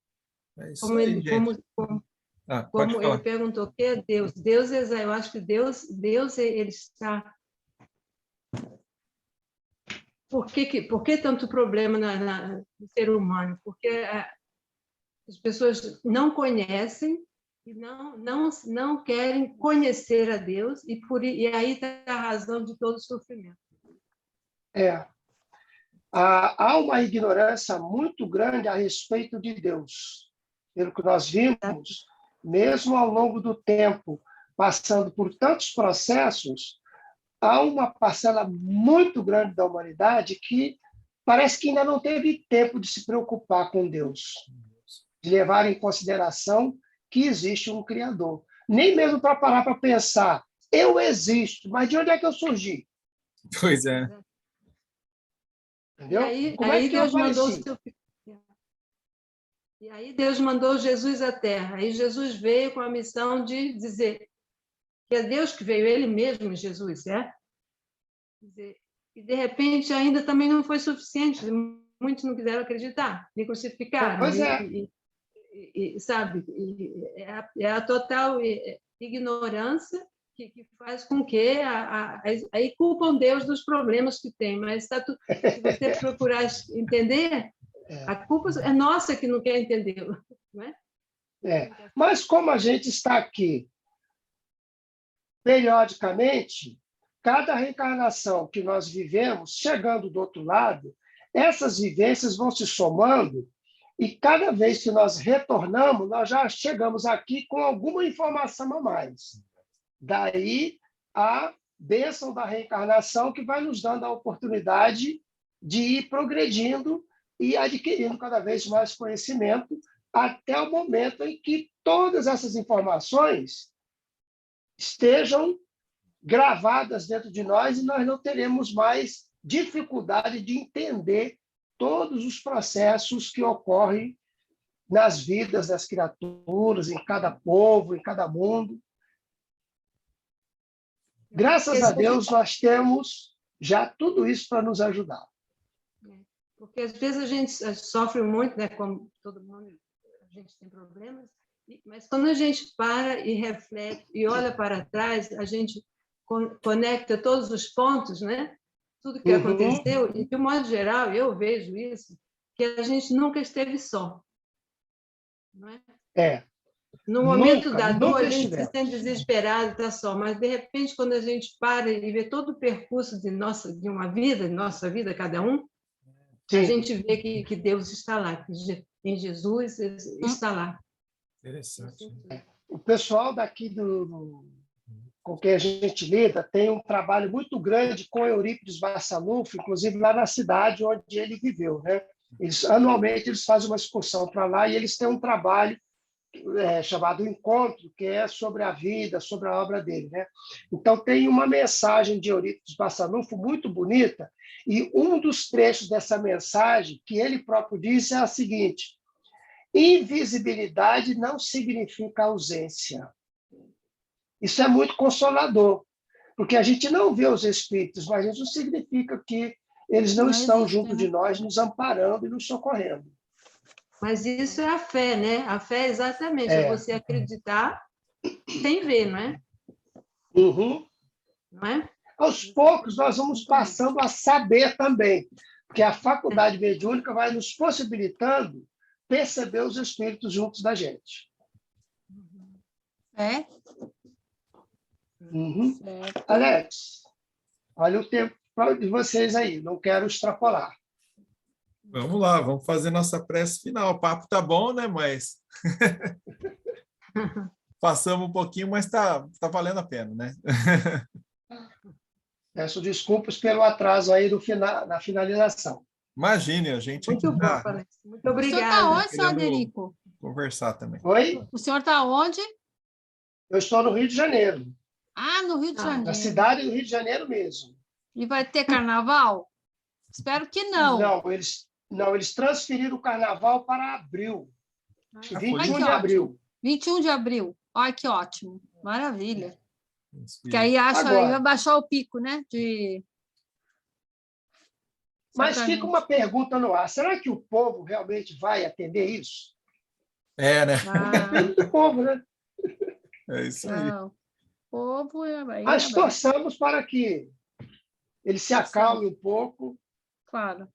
É isso aí, gente. Como ele perguntou, o que é Deus? Deus eu acho que Deus ele está... Por que tanto problema no ser humano? Porque as pessoas não conhecem e não querem conhecer a Deus, e aí está a razão de todo o sofrimento. Há uma ignorância muito grande a respeito de Deus. Pelo que nós vimos, mesmo ao longo do tempo, passando por tantos processos, há uma parcela muito grande da humanidade que parece que ainda não teve tempo de se preocupar com Deus, de levar em consideração que existe um Criador. Nem mesmo para parar para pensar, eu existo, mas de onde é que eu surgi? Pois é. Entendeu? Aí Deus mandou o seu filho. E aí Deus mandou Jesus à Terra. Aí Jesus veio com a missão de dizer que é Deus que veio, ele mesmo, Jesus, E, de repente, ainda também não foi suficiente. Muitos não quiseram acreditar, me crucificaram. Pois sabe? É a total ignorância que faz com que... aí culpam Deus dos problemas que tem, mas se você procurar entender... A culpa é nossa que não quer entender, não é? Mas como a gente está aqui periodicamente, cada reencarnação que nós vivemos, chegando do outro lado, essas vivências vão se somando e cada vez que nós retornamos, nós já chegamos aqui com alguma informação a mais. Daí a bênção da reencarnação, que vai nos dando a oportunidade de ir progredindo e adquirindo cada vez mais conhecimento, até o momento em que todas essas informações estejam gravadas dentro de nós e nós não teremos mais dificuldade de entender todos os processos que ocorrem nas vidas das criaturas, em cada povo, em cada mundo. Graças a Deus, nós temos já tudo isso para nos ajudar. Porque às vezes a gente sofre muito, né? Como todo mundo, a gente tem problemas, mas quando a gente para e reflete e olha para trás, a gente conecta todos os pontos, né? Tudo que aconteceu, e de um modo geral, eu vejo isso, que a gente nunca esteve só. Não é? É. No momento Nunca, da dor, nunca a gente se estivemos. sente desesperado, está só, mas de repente, quando a gente para e vê todo o percurso de uma vida, de nossa vida, cada um, Sim. a gente vê que Deus está lá, que em Jesus está lá. Interessante. O pessoal daqui com quem a gente lida tem um trabalho muito grande com Eurípides Barçanufo, inclusive lá na cidade onde ele viveu, né? Anualmente eles fazem uma excursão para lá e eles têm um trabalho chamado Encontro, que é sobre a vida, sobre a obra dele, né? Então tem uma mensagem de Eurípides Barçanufo muito bonita, e um dos trechos dessa mensagem que ele próprio disse é a seguinte: invisibilidade não significa ausência. Isso é muito consolador, porque a gente não vê os espíritos, mas isso significa que eles não estão junto de nós, nos amparando e nos socorrendo. Mas isso é a fé, né? A fé exatamente é você acreditar sem ver, não é? Não é? Aos poucos, nós vamos passando a saber também, porque a faculdade mediúnica vai nos possibilitando perceber os espíritos juntos da gente. É? Certo. Alex, olha o tempo de vocês aí, não quero extrapolar. Vamos lá, vamos fazer nossa prece final. O papo tá bom, né? Mas passamos um pouquinho, mas tá valendo a pena, né? Peço desculpas pelo atraso aí na finalização. Imagine, a gente muito aqui bom, tá... muito obrigada. O senhor está onde, senhor Aderico? Conversar também. Oi? O senhor está onde? Eu estou no Rio de Janeiro. Ah, no Rio de Janeiro. Na cidade do Rio de Janeiro mesmo. E vai ter carnaval? Espero que não. Não, eles transferiram o carnaval para abril. 21 de abril. 21 de abril. Olha que ótimo. Maravilha. Que aí Agora, vai baixar o pico, né? Mas fica uma pergunta no ar. Será que o povo realmente vai atender isso? É, né? Depende do povo, né? É isso aí. O povo Mas torçamos para que ele se acalme um pouco. Claro.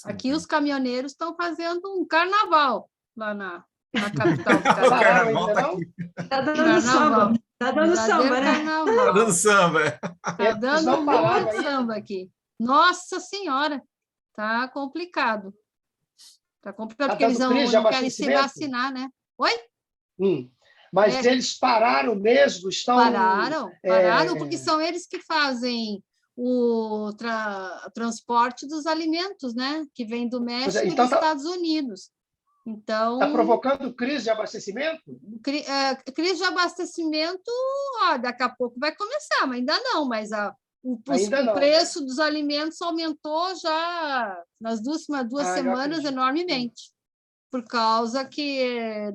Aqui os caminhoneiros estão fazendo um carnaval lá na capital do Carnaval. Está dando samba. Está dando samba, né? Está dando samba. Está dando muito samba aqui. Nossa Senhora, está complicado. Está complicado porque eles não querem se vacinar, né? Oi? Mas eles pararam mesmo? Pararam, porque são eles que fazem o transporte dos alimentos, né? Que vem do México e dos Estados Unidos. Então, está provocando crise de abastecimento? Crise de abastecimento, daqui a pouco vai começar, mas ainda não. Mas o preço dos alimentos aumentou já nas últimas duas semanas enormemente, por causa que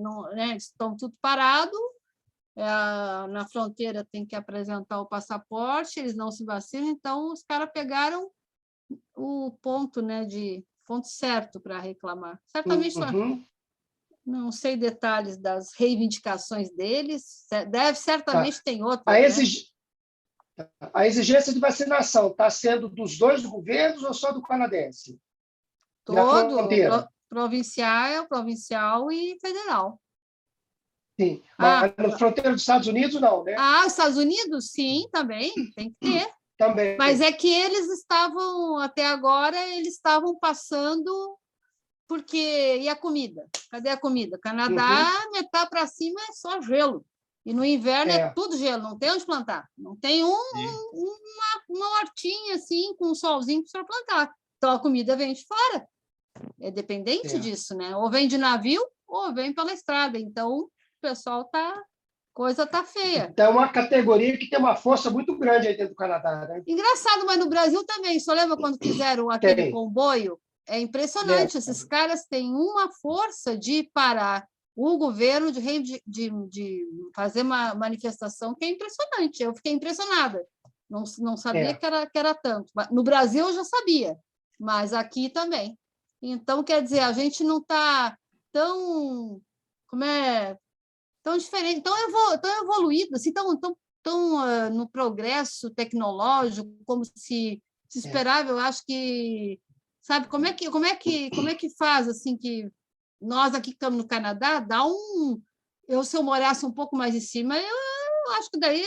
estão tudo parado. Na fronteira tem que apresentar o passaporte, eles não se vacinam, então os caras pegaram o ponto, né, ponto certo para reclamar. Certamente não sei detalhes das reivindicações deles, certamente tem outras. A exigência de vacinação está sendo dos dois governos ou só do canadense? Todo, provincial e federal. Sim, mas na fronteira dos Estados Unidos, não, né? Os Estados Unidos, sim, também, tem que ter. Também. Mas é que eles estavam, até agora, passando, porque... E a comida? Cadê a comida? Canadá, metade para cima é só gelo. E no inverno é É. tudo gelo, não tem onde plantar. Não tem uma hortinha assim, com um solzinho para plantar. Então a comida vem de fora. É dependente disso, né? Ou vem de navio, ou vem pela estrada. Então o pessoal coisa tá feia. Então, é uma categoria que tem uma força muito grande aí dentro do Canadá, né? Engraçado, mas no Brasil também. Só lembra quando fizeram aquele comboio? É impressionante. Esses caras têm uma força de parar o governo de fazer uma manifestação que é impressionante. Eu fiquei impressionada. Não sabia que era tanto. No Brasil eu já sabia, mas aqui também. Então, quer dizer, a gente não está tão diferente, tão evoluído, assim, tão no progresso tecnológico, como se esperava. Eu acho que, sabe, como é que faz, assim, que nós aqui que estamos no Canadá, se eu morasse um pouco mais em cima, eu acho que daí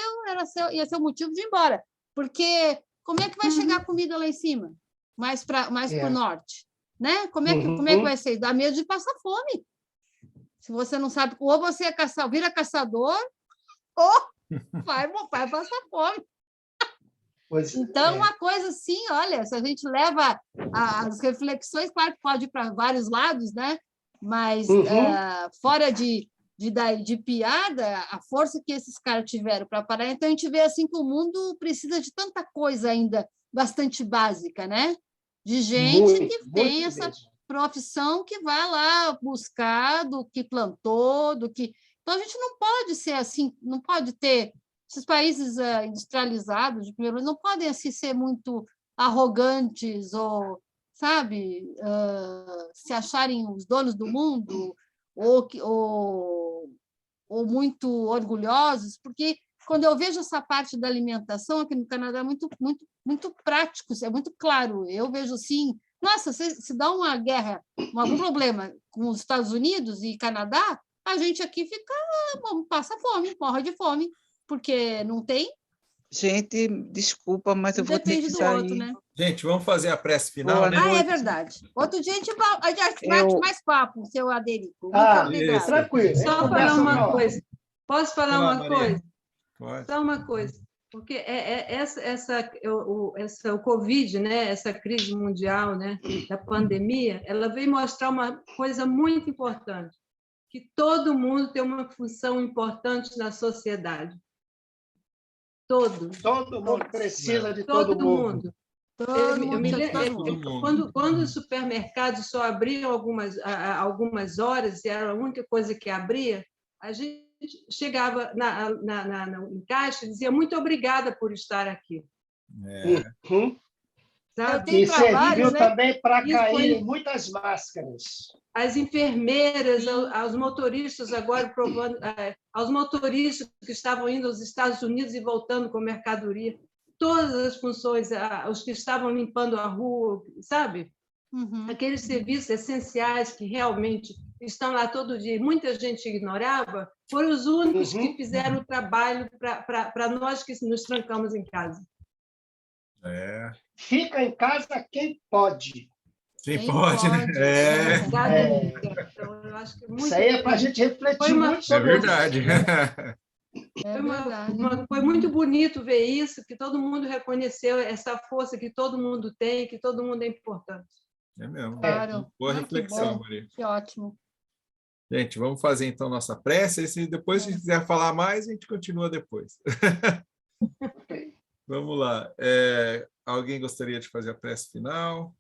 ia ser o motivo de ir embora, porque como é que vai chegar a comida lá em cima, mais para o norte, né? Como é que vai ser? Dá medo de passar fome. Se você não sabe, ou você vira caçador, ou vai passar fome. Então, uma coisa assim, olha, se a gente leva as reflexões, claro que pode ir para vários lados, né? Mas fora de piada, a força que esses caras tiveram para parar, então a gente vê assim que o mundo precisa de tanta coisa ainda bastante básica, né? De gente que tem essa profissão que vai lá buscar do que plantou, Então, a gente não pode ser assim, não pode ter... Esses países industrializados, de primeiro, não podem assim, ser muito arrogantes ou, sabe, se acharem os donos do mundo ou muito orgulhosos, porque quando eu vejo essa parte da alimentação aqui no Canadá é muito, muito, muito prático, é muito claro. Eu vejo assim, nossa, se dá uma guerra, algum problema com os Estados Unidos e Canadá, a gente aqui passa fome, morre de fome, porque não tem. Gente, desculpa, mas eu vou ter que Depende do sair. outro, né? Gente, vamos fazer a prece final, Boa né? É verdade. Outro dia a gente bate mais papo, seu Aderico. Muito obrigada. Tranquilo. Só falar uma coisa. Posso falar uma coisa? Pode. Só uma coisa. Porque o Covid, né? Essa crise mundial, né? Da pandemia, ela veio mostrar uma coisa muito importante, que todo mundo tem uma função importante na sociedade. Todo mundo precisa de todo mundo. Quando os supermercados só abriam algumas horas e era a única coisa que abria, a gente chegava no caixa e dizia muito obrigada por estar aqui. E serviu também para cair muitas máscaras. As enfermeiras, aos motoristas agora aos motoristas que estavam indo aos Estados Unidos e voltando com mercadoria, todas as funções, os que estavam limpando a rua, sabe? Aqueles serviços essenciais que realmente estão lá todo dia, muita gente ignorava, foram os únicos que fizeram o trabalho para nós que nos trancamos em casa. Fica em casa quem pode. Quem pode, né? Então, eu acho que isso aí é para a gente refletir muito sobre isso. É verdade. Foi muito bonito ver isso, que todo mundo reconheceu essa força que todo mundo tem, que todo mundo é importante. É mesmo. Claro. Boa reflexão, Maria. Que ótimo. Gente, vamos fazer então nossa prece. E se depois a gente quiser falar mais, a gente continua depois. Vamos lá. Alguém gostaria de fazer a prece final?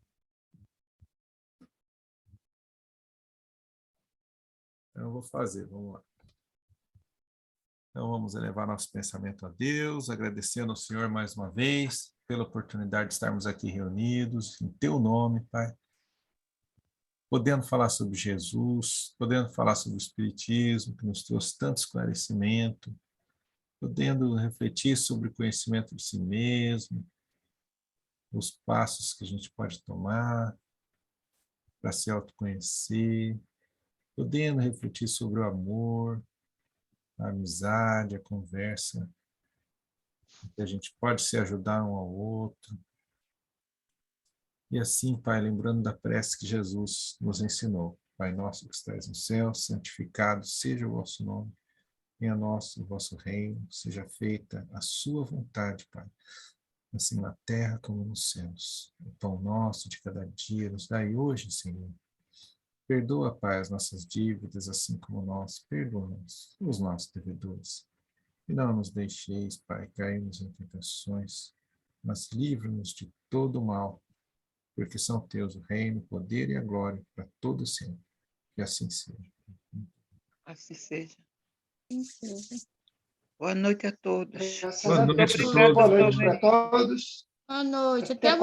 Então, eu vou fazer. Vamos lá. Então, vamos elevar nosso pensamento a Deus, agradecendo ao Senhor mais uma vez pela oportunidade de estarmos aqui reunidos, em Teu nome, Pai, podendo falar sobre Jesus, podendo falar sobre o Espiritismo, que nos trouxe tanto esclarecimento, podendo refletir sobre o conhecimento de si mesmo, os passos que a gente pode tomar para se autoconhecer, podendo refletir sobre o amor, a amizade, a conversa, que a gente pode se ajudar um ao outro. E assim, Pai, lembrando da prece que Jesus nos ensinou. Pai nosso que estás no céu, santificado seja o vosso nome. Venha a nós o vosso reino, seja feita a sua vontade, Pai, assim na terra como nos céus. O pão nosso de cada dia nos dai hoje, Senhor. Perdoa, Pai, as nossas dívidas, assim como nós perdoamos os nossos devedores. E não nos deixeis, Pai, cairmos em tentações, mas livra-nos de todo o mal, porque são teus o reino, o poder e a glória para todo sempre. Que assim seja. Assim seja. Sim, sim. Boa noite a todos. Graças Boa a noite Deus. a todos. Boa noite para todos. Boa noite. Até Até amanhã.